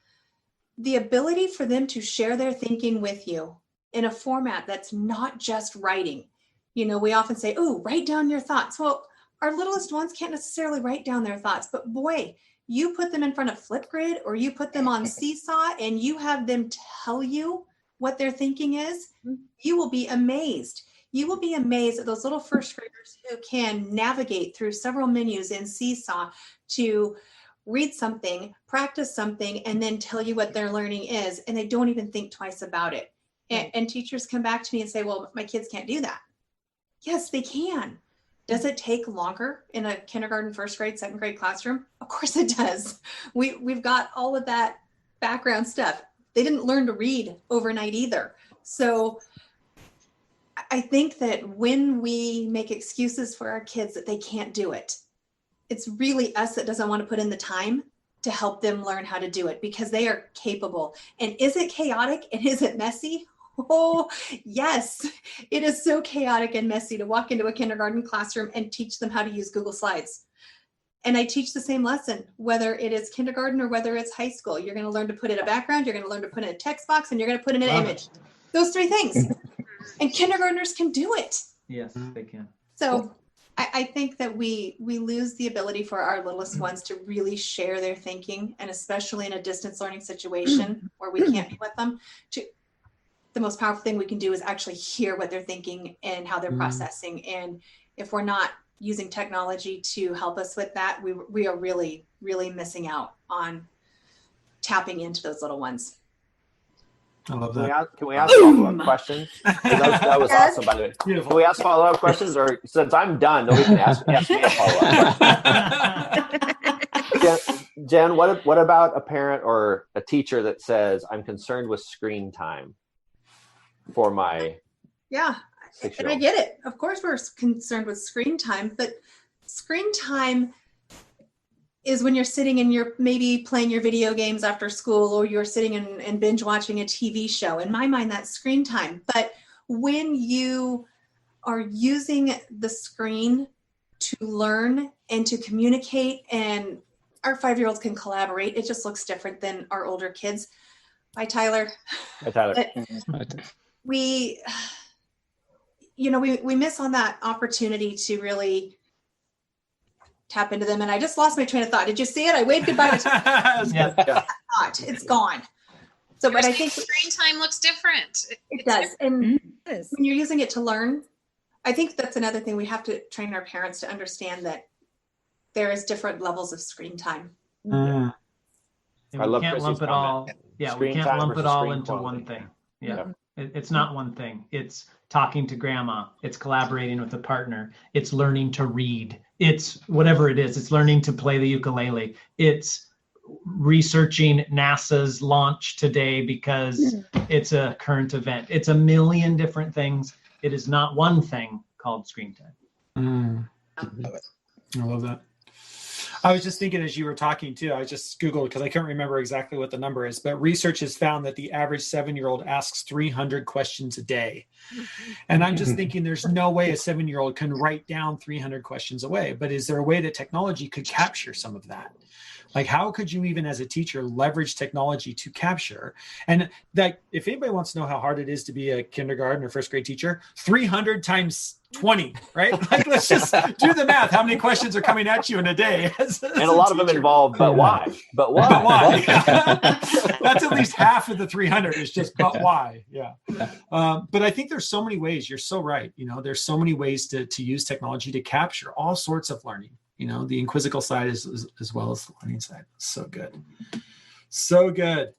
the ability for them to share their thinking with you in a format that's not just writing. You know, we often say, oh, write down your thoughts. Well, our littlest ones can't necessarily write down their thoughts, but boy, you put them in front of Flipgrid or you put them on Seesaw and you have them tell you what their thinking is, you will be amazed. You will be amazed at those little first graders who can navigate through several menus in Seesaw to read something, practice something, and then tell you what their learning is. And they don't even think twice about it. And teachers come back to me and say, well, my kids can't do that. Yes, they can. Does it take longer in a kindergarten, first grade, second grade classroom? Of course it does. We've got all of that background stuff. They didn't learn to read overnight either. So I think that when we make excuses for our kids that they can't do it, it's really us that doesn't want to put in the time to help them learn how to do it, because they are capable. And is it chaotic and is it messy? Oh, yes. It is so chaotic and messy to walk into a kindergarten classroom and teach them how to use Google Slides. And I teach the same lesson, whether it is kindergarten or whether it's high school. You're going to learn to put in a background, you're going to learn to put in a text box, and you're going to put in an image. Those three things. And kindergartners can do it. Yes, they can. So I think that we lose the ability for our littlest ones to really share their thinking, and especially in a distance learning situation where we can't be with them. The most powerful thing we can do is actually hear what they're thinking and how they're processing. And if we're not using technology to help us with that, we are really, really missing out on tapping into those little ones. I love Can we that. can we ask follow-up questions? That was awesome, by the way. Beautiful. Can we ask follow-up questions, or since I'm done, nobody can ask me a follow-up question? Jen, what about a parent or a teacher that says, I'm concerned with screen time for my Yeah, and I get it. Of course, we're concerned with screen time, but screen time is when you're sitting and you're maybe playing your video games after school, or you're sitting and binge watching a TV show. In my mind, that's screen time. But when you are using the screen to learn and to communicate, and our 5-year-olds can collaborate, it just looks different than our older kids. Bye, Tyler. Bye, Tyler. We miss on that opportunity to really tap into them. And I just lost my train of thought. Did you see it? I waved goodbye to Yeah. it's gone. So, but I think screen time looks different. It does. And when you're using it to learn, I think that's another thing we have to train our parents to understand, that there is different levels of screen time. And I we love can't Chrissy's lump it all. comment. Yeah, Screen we can't time lump it versus all screen into quality. one thing. Yeah. It's not one thing. It's talking to grandma. It's collaborating with a partner. It's learning to read. It's whatever it is. It's learning to play the ukulele. It's researching NASA's launch today because it's a current event. It's a million different things. It is not one thing called screen time. I love that. I was just thinking as you were talking too, I just Googled because I can't remember exactly what the number is, but research has found that the average 7-year-old asks 300 questions a day. And I'm just thinking there's no way a 7-year-old can write down 300 questions away, but is there a way that technology could capture some of that? Like, how could you even as a teacher leverage technology to capture? And that, if anybody wants to know how hard it is to be a kindergarten or first grade teacher, 300 times 20, right? Like, let's just do the math. How many questions are coming at you in a day? As And a lot of them involve, but why? But why? But why? That's at least half of the 300 is just, but why? Yeah. But I think there's so many ways. You're so right. There's so many ways to use technology to capture all sorts of learning. The inquisical side as well as the learning side. So good. So good.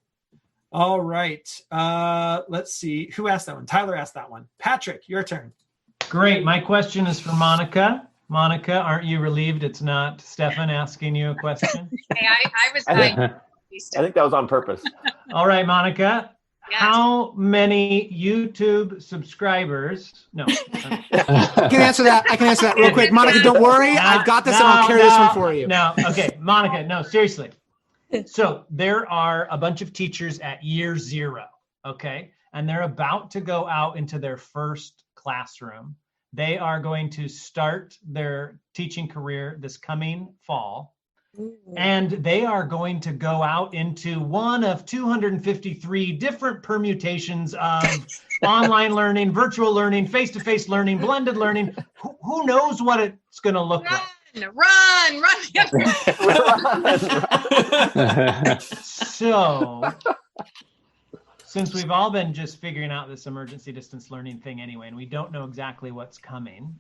All right. Let's see. Who asked that one? Tyler asked that one. Patrick, your turn. Great. My question is for Monica. Monica, aren't you relieved it's not Stefan asking you a question? Hey, I was. I think that was on purpose. All right, Monica. Yes. How many YouTube subscribers? No. I can answer that real quick. Monica, don't worry. I've got this and I'll carry this one for you. No, okay. Monica, no, seriously. So there are a bunch of teachers at year 0, okay? And they're about to go out into their first classroom. They are going to start their teaching career this coming fall. And they are going to go out into one of 253 different permutations of online learning, virtual learning, face-to-face learning, blended learning. Who knows what it's going to look like? Run. So, since we've all been just figuring out this emergency distance learning thing anyway, and we don't know exactly what's coming,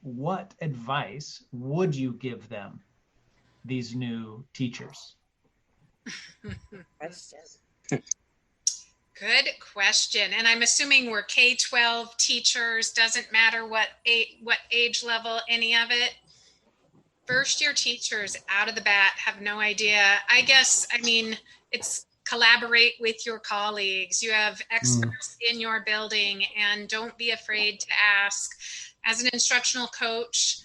what advice would you give them? These new teachers? Good question. And I'm assuming we're K-12 teachers, doesn't matter what age level, any of it. First year teachers out of the bat have no idea. I mean, it's collaborate with your colleagues. You have experts in your building, and don't be afraid to ask. As an instructional coach,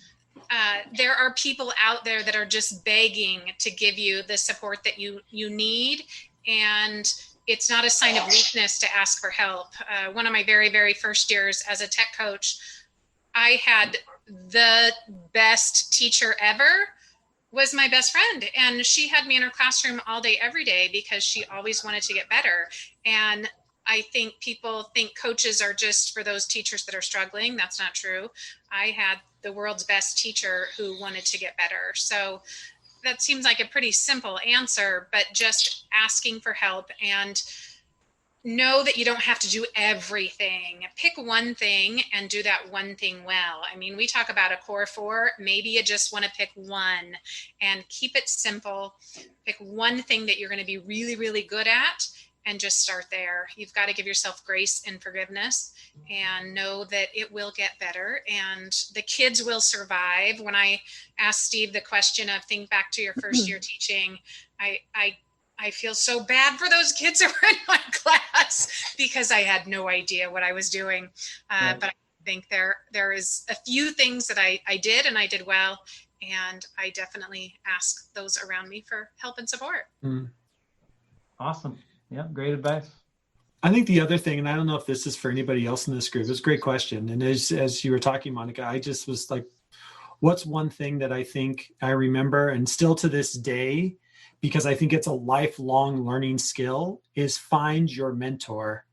there are people out there that are just begging to give you the support that you need. And it's not a sign of weakness to ask for help. One of my very, very first years as a tech coach, I had the best teacher ever was my best friend. And she had me in her classroom all day, every day, because she always wanted to get better. And I think people think coaches are just for those teachers that are struggling. That's not true. I had the world's best teacher who wanted to get better. So that seems like a pretty simple answer, but just asking for help, and know that you don't have to do everything. Pick one thing and do that one thing well. I mean, we talk about a core 4, maybe you just want to pick one and keep it simple. Pick one thing that you're going to be really, really good at and just start there. You've got to give yourself grace and forgiveness and know that it will get better and the kids will survive. When I asked Steve the question of think back to your first year teaching, I feel so bad for those kids who were in my class because I had no idea what I was doing. But I think there is a few things that I did and I did well. And I definitely ask those around me for help and support. Awesome. Yeah, great advice. I think the other thing, and I don't know if this is for anybody else in this group, it's a great question. And as you were talking, Monica, I just was like, what's one thing that I think I remember and still to this day, because I think it's a lifelong learning skill, is find your mentor.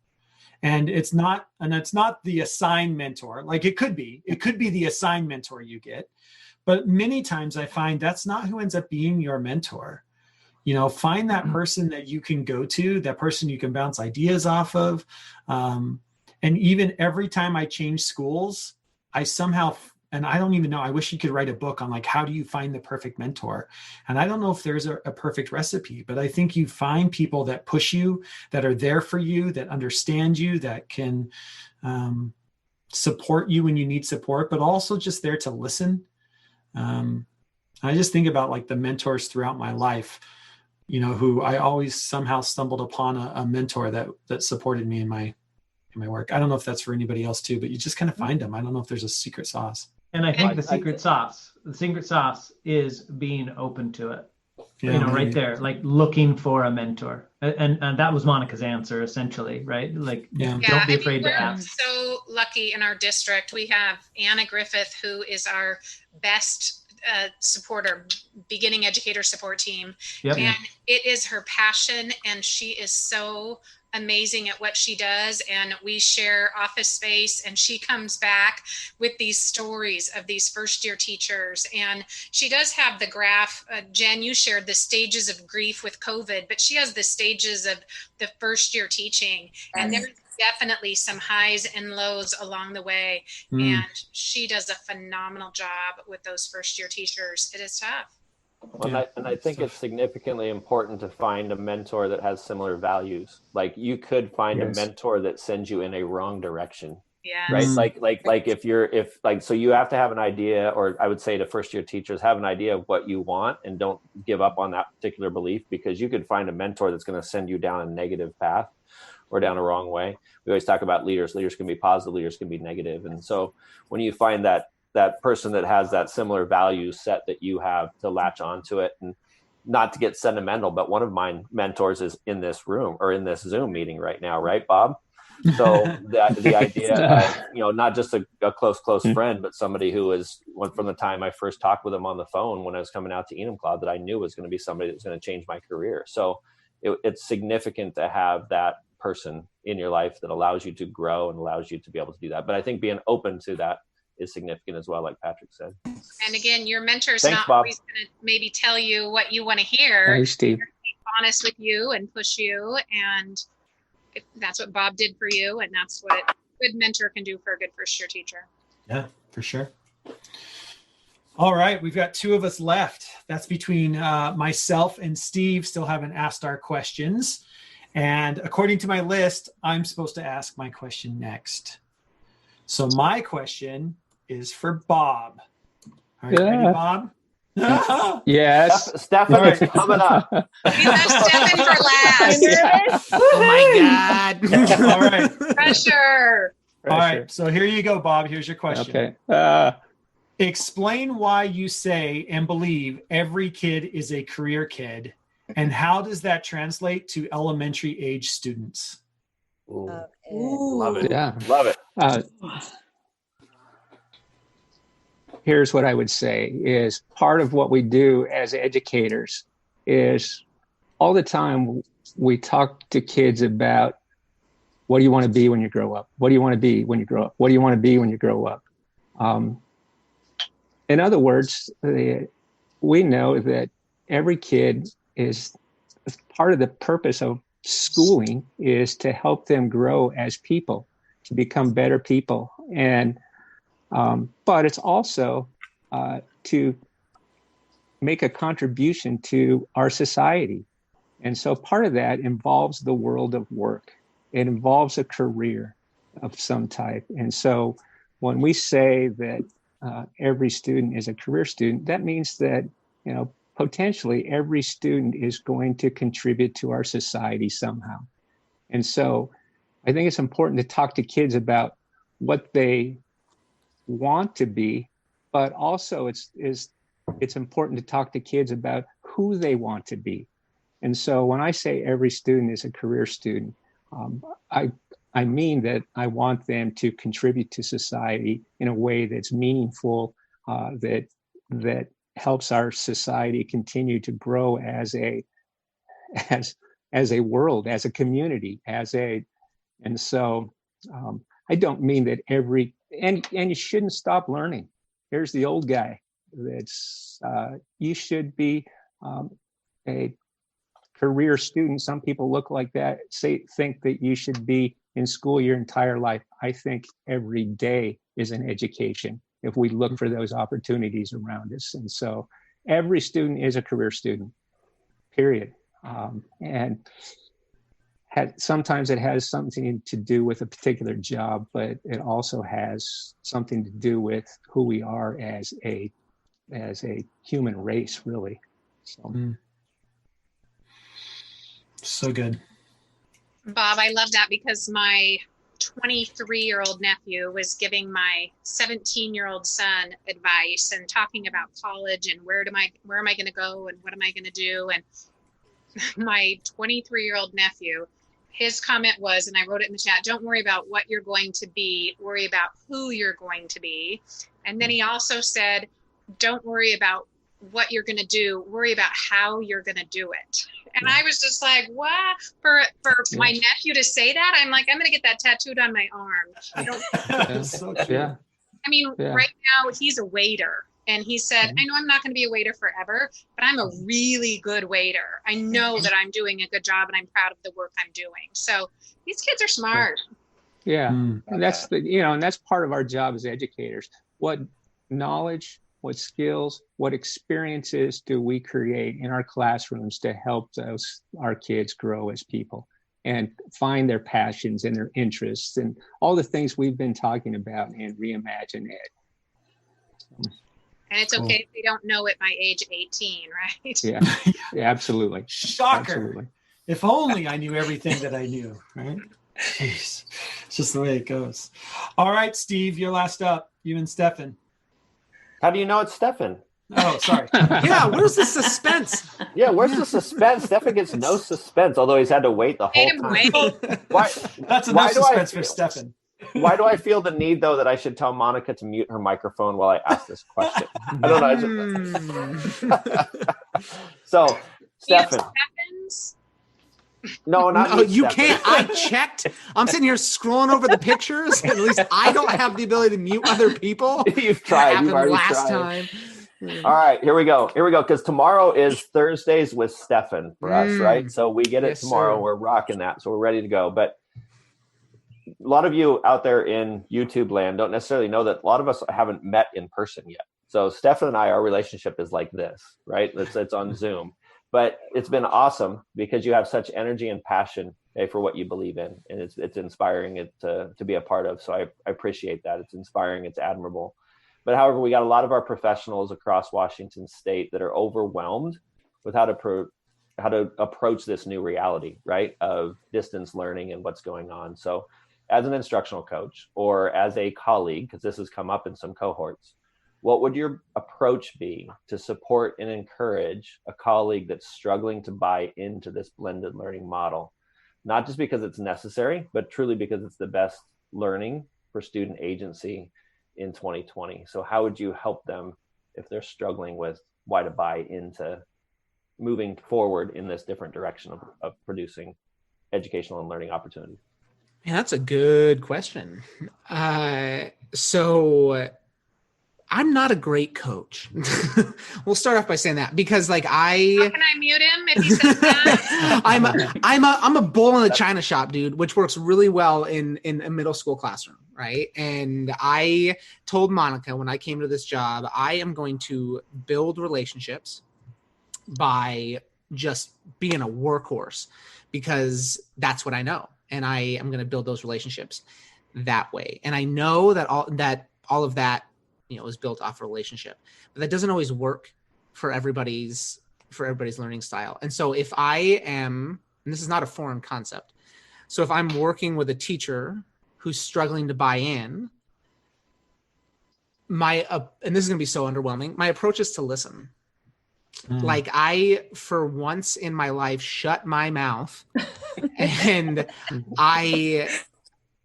And it's not the assigned mentor. Like it could be the assigned mentor you get, but many times I find that's not who ends up being your mentor. You know, find that person that you can go to, that person you can bounce ideas off of. And even every time I change schools, I somehow, and I don't even know, I wish you could write a book on like, how do you find the perfect mentor? And I don't know if there's a perfect recipe, but I think you find people that push you, that are there for you, that understand you, that can support you when you need support, but also just there to listen. I just think about like the mentors throughout my life, you know, who I always somehow stumbled upon a mentor that supported me in my work. I don't know if that's for anybody else too, but you just kind of find them. I don't know if there's a secret sauce. And I think the secret sauce is being open to it. Yeah, you know, right there, like looking for a mentor. And that was Monica's answer essentially, right? Like, don't be afraid to ask. We're so lucky in our district. We have Anna Griffith, who is our best supporter, beginning educator support team. Yep. And it is her passion, and she is so amazing at what she does. And we share office space, and she comes back with these stories of these first year teachers. And she does have the graph, Jen, you shared the stages of grief with COVID, but she has the stages of the first year teaching. And there's definitely some highs and lows along the way. And she does a phenomenal job with those first year teachers. It is tough. Well, and I think it's significantly important to find a mentor that has similar values. Like you could find a mentor that sends you in a wrong direction. Yeah. Right. Like so you have to have an idea, or I would say to first year teachers, have an idea of what you want and don't give up on that particular belief, because you could find a mentor that's going to send you down a negative path or down a wrong way. We always talk about leaders. Leaders can be positive, leaders can be negative. And so when you find that person that has that similar value set that you have, to latch onto it, and not to get sentimental, but one of my mentors is in this room or in this Zoom meeting right now. Right, Bob? So the idea of, you know, not just a close friend, but somebody who is, from the time I first talked with him on the phone when I was coming out to Enumclaw, that I knew was going to be somebody that was going to change my career. So it's significant to have that person in your life that allows you to grow and allows you to be able to do that. But I think being open to that is significant as well, like Patrick said. And again, your mentor's Thanks, not Bob. always going to maybe tell you what you want to hear. Hey, Steve. They're gonna be honest with you and push you, and that's what Bob did for you, and that's what a good mentor can do for a good first year teacher. Yeah, for sure. All right, we've got 2 of us left. That's between myself and Steve. Still haven't asked our questions. And according to my list, I'm supposed to ask my question next. So my question is for Bob. Are you ready, Bob? Yes. Stefan, All right. it's coming up. We left Stefan for last. Oh my God. All right. Pressure. All right. So here you go, Bob. Here's your question. Okay. Explain why you say and believe every kid is a career kid, and how does that translate to elementary age students? Ooh. Love it. Yeah. Love it. Here's what I would say is part of what we do as educators is all the time we talk to kids about what do you want to be when you grow up? What do you want to be when you grow up? What do you want to be when you grow up? In other words, we know that every kid is part of the purpose of schooling is to help them grow as people, to become better people. And but it's also to make a contribution to our society. And so part of that involves the world of work. It involves a career of some type. And so when we say that every student is a career student, that means that, potentially every student is going to contribute to our society somehow. And so I think it's important to talk to kids about what they want to be, but also it's important to talk to kids about who they want to be. And so when I say every student is a career student, I mean that I want them to contribute to society in a way that's meaningful, that helps our society continue to grow as a world, as a community, and so I don't mean that and you shouldn't stop learning. Here's the old guy. That's you should be a career student. Some people look like that, think that you should be in school your entire life. I think every day is an education if we look for those opportunities around us. And so every student is a career student, period. And sometimes it has something to do with a particular job, but it also has something to do with who we are as a human race, really. So good. Bob, I love that because my 23-year-old nephew was giving my 17-year-old son advice and talking about college and where am I going to go and what am I going to do? And my 23-year-old nephew, his comment was, and I wrote it in the chat, don't worry about what you're going to be, worry about who you're going to be. And then he also said, don't worry about what you're going to do, worry about how you're going to do it. And I was just like, what? For my nephew to say that, I'm like, I'm going to get that tattooed on my arm. So true. Yeah. I mean, right now he's a waiter. And he said, I know I'm not going to be a waiter forever, but I'm a really good waiter. I know that I'm doing a good job and I'm proud of the work I'm doing. So these kids are smart. Yeah. And that's and that's part of our job as educators. What knowledge, what skills, what experiences do we create in our classrooms to help our kids grow as people and find their passions and their interests and all the things we've been talking about in ReImagine Ed. And it's okay if they don't know it by age 18, right? Yeah, absolutely. Shocker. Absolutely. If only I knew everything that I knew, right? Jeez. It's just the way it goes. All right, Steve, you're last up. You and Stefan. How do you know it's Stefan? Oh, sorry. Yeah, where's the suspense? Yeah, where's the suspense? Stefan gets no suspense, although he's had to wait the whole time. Why? That's enough suspense for Stefan. Why do I feel the need, though, that I should tell Monica to mute her microphone while I ask this question? I don't know. So, Stefan. No, not me, you Stefan. can't. I checked. I'm sitting here scrolling over the pictures. At least I don't have the ability to mute other people. You've tried. You've already last tried. time. All right, here we go. Because tomorrow is Thursdays with Stefan for us, right? So we get it tomorrow. Sir. We're rocking that. So we're ready to go. But a lot of you out there in YouTube land don't necessarily know that a lot of us haven't met in person yet. So Stefan and I, our relationship is like this, right? It's on Zoom. But it's been awesome because you have such energy and passion for what you believe in, and it's inspiring it to be a part of. So I appreciate that. It's inspiring. It's admirable. But however, we got a lot of our professionals across Washington State that are overwhelmed with how to approach this new reality, right, of distance learning and what's going on. So as an instructional coach or as a colleague, because this has come up in some cohorts, what would your approach be to support and encourage a colleague that's struggling to buy into this blended learning model? Not just because it's necessary, but truly because it's the best learning for student agency in 2020. So how would you help them if they're struggling with why to buy into moving forward in this different direction of producing educational and learning opportunities? Man, that's a good question. So I'm not a great coach. We'll start off by saying that because How can I mute him if he says that? I'm a bull in the china shop, dude, which works really well in a middle school classroom, right? And I told Monica when I came to this job, I am going to build relationships by just being a workhorse because that's what I know. And I am going to build those relationships that way. And I know that all of that, is built off a relationship, but that doesn't always work for everybody's learning style. And so if I am, and this is not a foreign concept, so if I'm working with a teacher who's struggling to buy in, and this is going to be so underwhelming, my approach is to listen. Like I, for once in my life, shut my mouth and I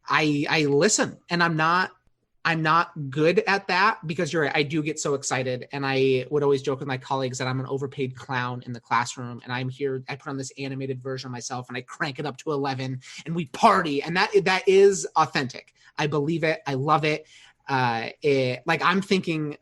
listen. And I'm not good at that because you're right. I do get so excited. And I would always joke with my colleagues that I'm an overpaid clown in the classroom. And I'm here, I put on this animated version of myself and I crank it up to 11 and we party. And that is authentic. I believe it. I love it. I'm thinking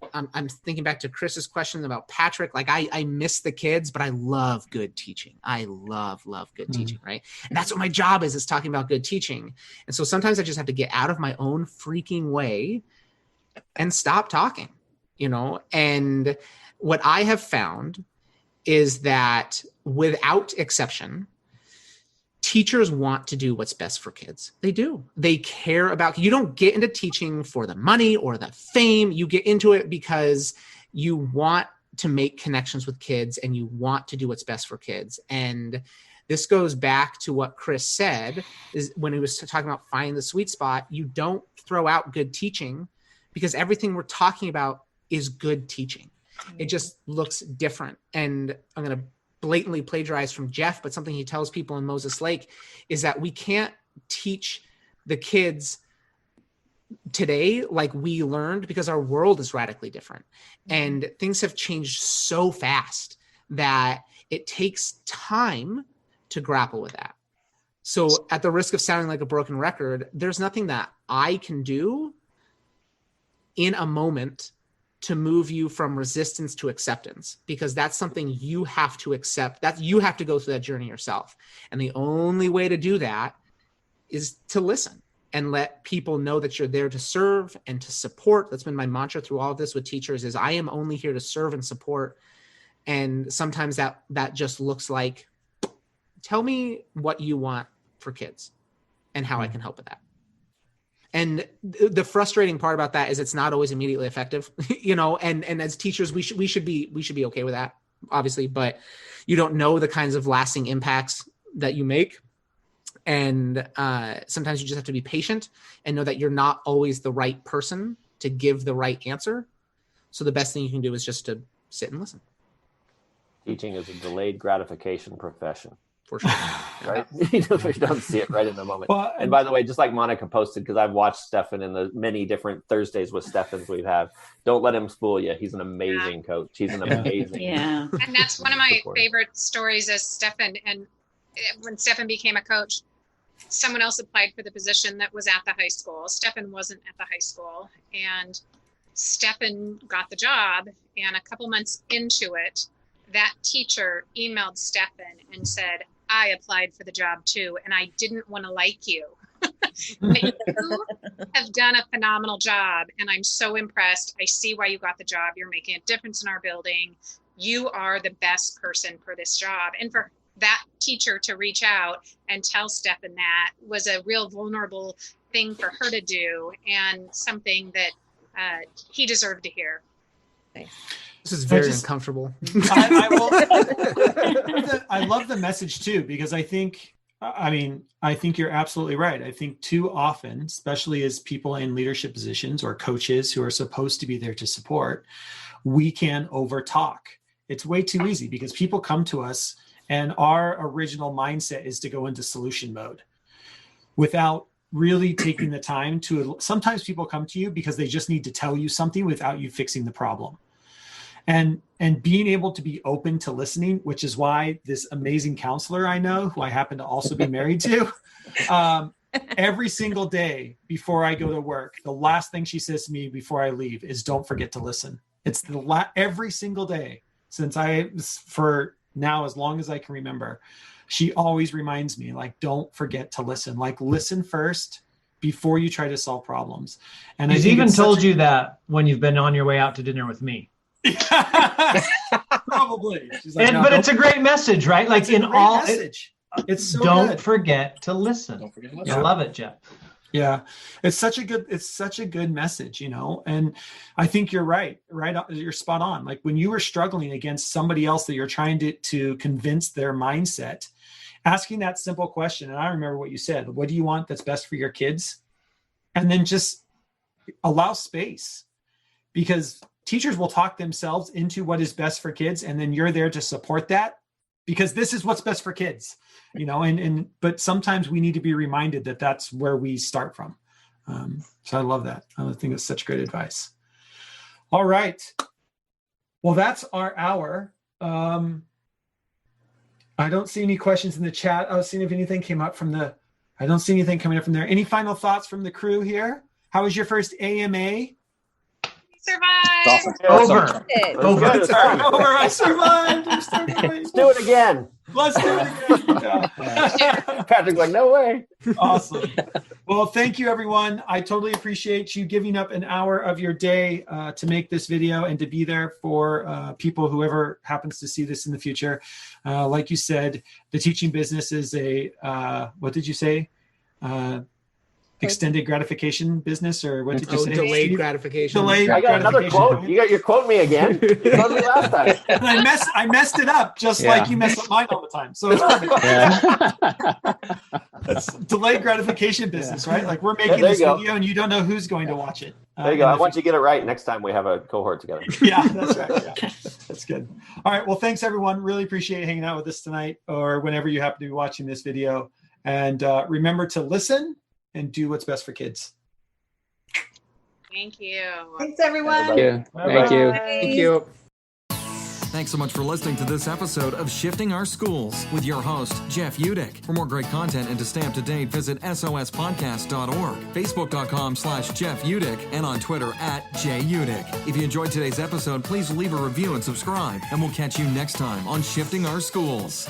back to Chris's question about Patrick. Like I miss the kids, but I love good teaching. I love good teaching. Right. And that's what my job is talking about good teaching. And so sometimes I just have to get out of my own freaking way and stop talking, and what I have found is that without exception, teachers want to do what's best for kids. They do. They care about, you don't get into teaching for the money or the fame. You get into it because you want to make connections with kids and you want to do what's best for kids. And this goes back to what Chris said is when he was talking about finding the sweet spot. You don't throw out good teaching because everything we're talking about is good teaching. It just looks different. And I'm going to blatantly plagiarized from Jeff, but something he tells people in Moses Lake is that we can't teach the kids today like we learned because our world is radically different. And things have changed so fast that it takes time to grapple with that. So at the risk of sounding like a broken record, there's nothing that I can do in a moment to move you from resistance to acceptance, because that's something you have to accept, that you have to go through that journey yourself. And the only way to do that is to listen and let people know that you're there to serve and to support. That's been my mantra through all of this with teachers is I am only here to serve and support. And sometimes that just looks like, tell me what you want for kids and how I can help with that. And the frustrating part about that is it's not always immediately effective, and as teachers, we should be okay with that, obviously, but you don't know the kinds of lasting impacts that you make. And sometimes you just have to be patient and know that you're not always the right person to give the right answer. So the best thing you can do is just to sit and listen. Teaching is a delayed gratification profession. For sure. Right? You don't see it right in the moment. Well, and by the way, just like Monica posted, because I've watched Stefan in the many different Thursdays with Stefans we've had, don't let him fool you. He's an amazing coach. He's an amazing. Yeah. And that's one of my favorite stories is Stefan. And when Stefan became a coach, someone else applied for the position that was at the high school. Stefan wasn't at the high school. And Stefan got the job. And a couple months into it, that teacher emailed Stefan and said, I applied for the job too, and I didn't want to like you. But you have done a phenomenal job, and I'm so impressed. I see why you got the job. You're making a difference in our building. you are the best person for this job. And for that teacher to reach out and tell Stefan that was a real vulnerable thing for her to do, and something that he deserved to hear. This is very uncomfortable. I love the message too, because I think you're absolutely right. I think too often, especially as people in leadership positions or coaches who are supposed to be there to support, we can overtalk. It's way too easy because people come to us and our original mindset is to go into solution mode without really taking the time to. Sometimes people come to you because they just need to tell you something without you fixing the problem. And being able to be open to listening, which is why this amazing counselor I know, who I happen to also be married to, every single day before I go to work, the last thing she says to me before I leave is, don't forget to listen. It's every single day for now, as long as I can remember, she always reminds me, like, don't forget to listen. Like, listen first before you try to solve problems. And She's even told you that when you've been on your way out to dinner with me. Probably. She's like, but it's a great message, right? Like, in all message. It's so don't good. forget to listen. Don't forget to listen. I love it, Jeff. Yeah, it's such a good message, and I think you're right. You're spot on. Like, when you were struggling against somebody else that you're trying to convince their mindset, asking that simple question. And I remember what you said, what do you want that's best for your kids? And then just allow space, because teachers will talk themselves into what is best for kids. And then you're there to support that, because this is what's best for kids. But sometimes we need to be reminded that that's where we start from. So I love that. I think it's such great advice. All right. Well, that's our hour. I don't see any questions in the chat. I was seeing if anything came up I don't see anything coming up from there. Any final thoughts from the crew here? How was your first AMA? Survived. Over. I survived. Let's do it again. Patrick's like, no way. Awesome. Well, thank you, everyone. I totally appreciate you giving up an hour of your day to make this video and to be there for people, whoever happens to see this in the future. Like you said, the teaching business is what did you say? Extended gratification business, or what did you say? Delayed gratification. I got another quote. You quote me again. You quoted me last time. And I messed it up just like you mess up mine all the time. So it's perfect. That's delayed gratification business, right? Like, we're making this video and you don't know who's going to watch it. There you go. I want you to get it right next time we have a cohort together. Yeah, that's right. Yeah, that's good. All right. Well, thanks, everyone. Really appreciate hanging out with us tonight, or whenever you happen to be watching this video. And remember to listen and do what's best for kids. Thank you. Thanks, everyone. Thank you. Thank you. Thank you. Thanks so much for listening to this episode of Shifting Our Schools with your host, Jeff Udick. For more great content and to stay up to date, visit sospodcast.org, facebook.com/Jeff Udick, and on Twitter @JUdick. If you enjoyed today's episode, please leave a review and subscribe, and we'll catch you next time on Shifting Our Schools.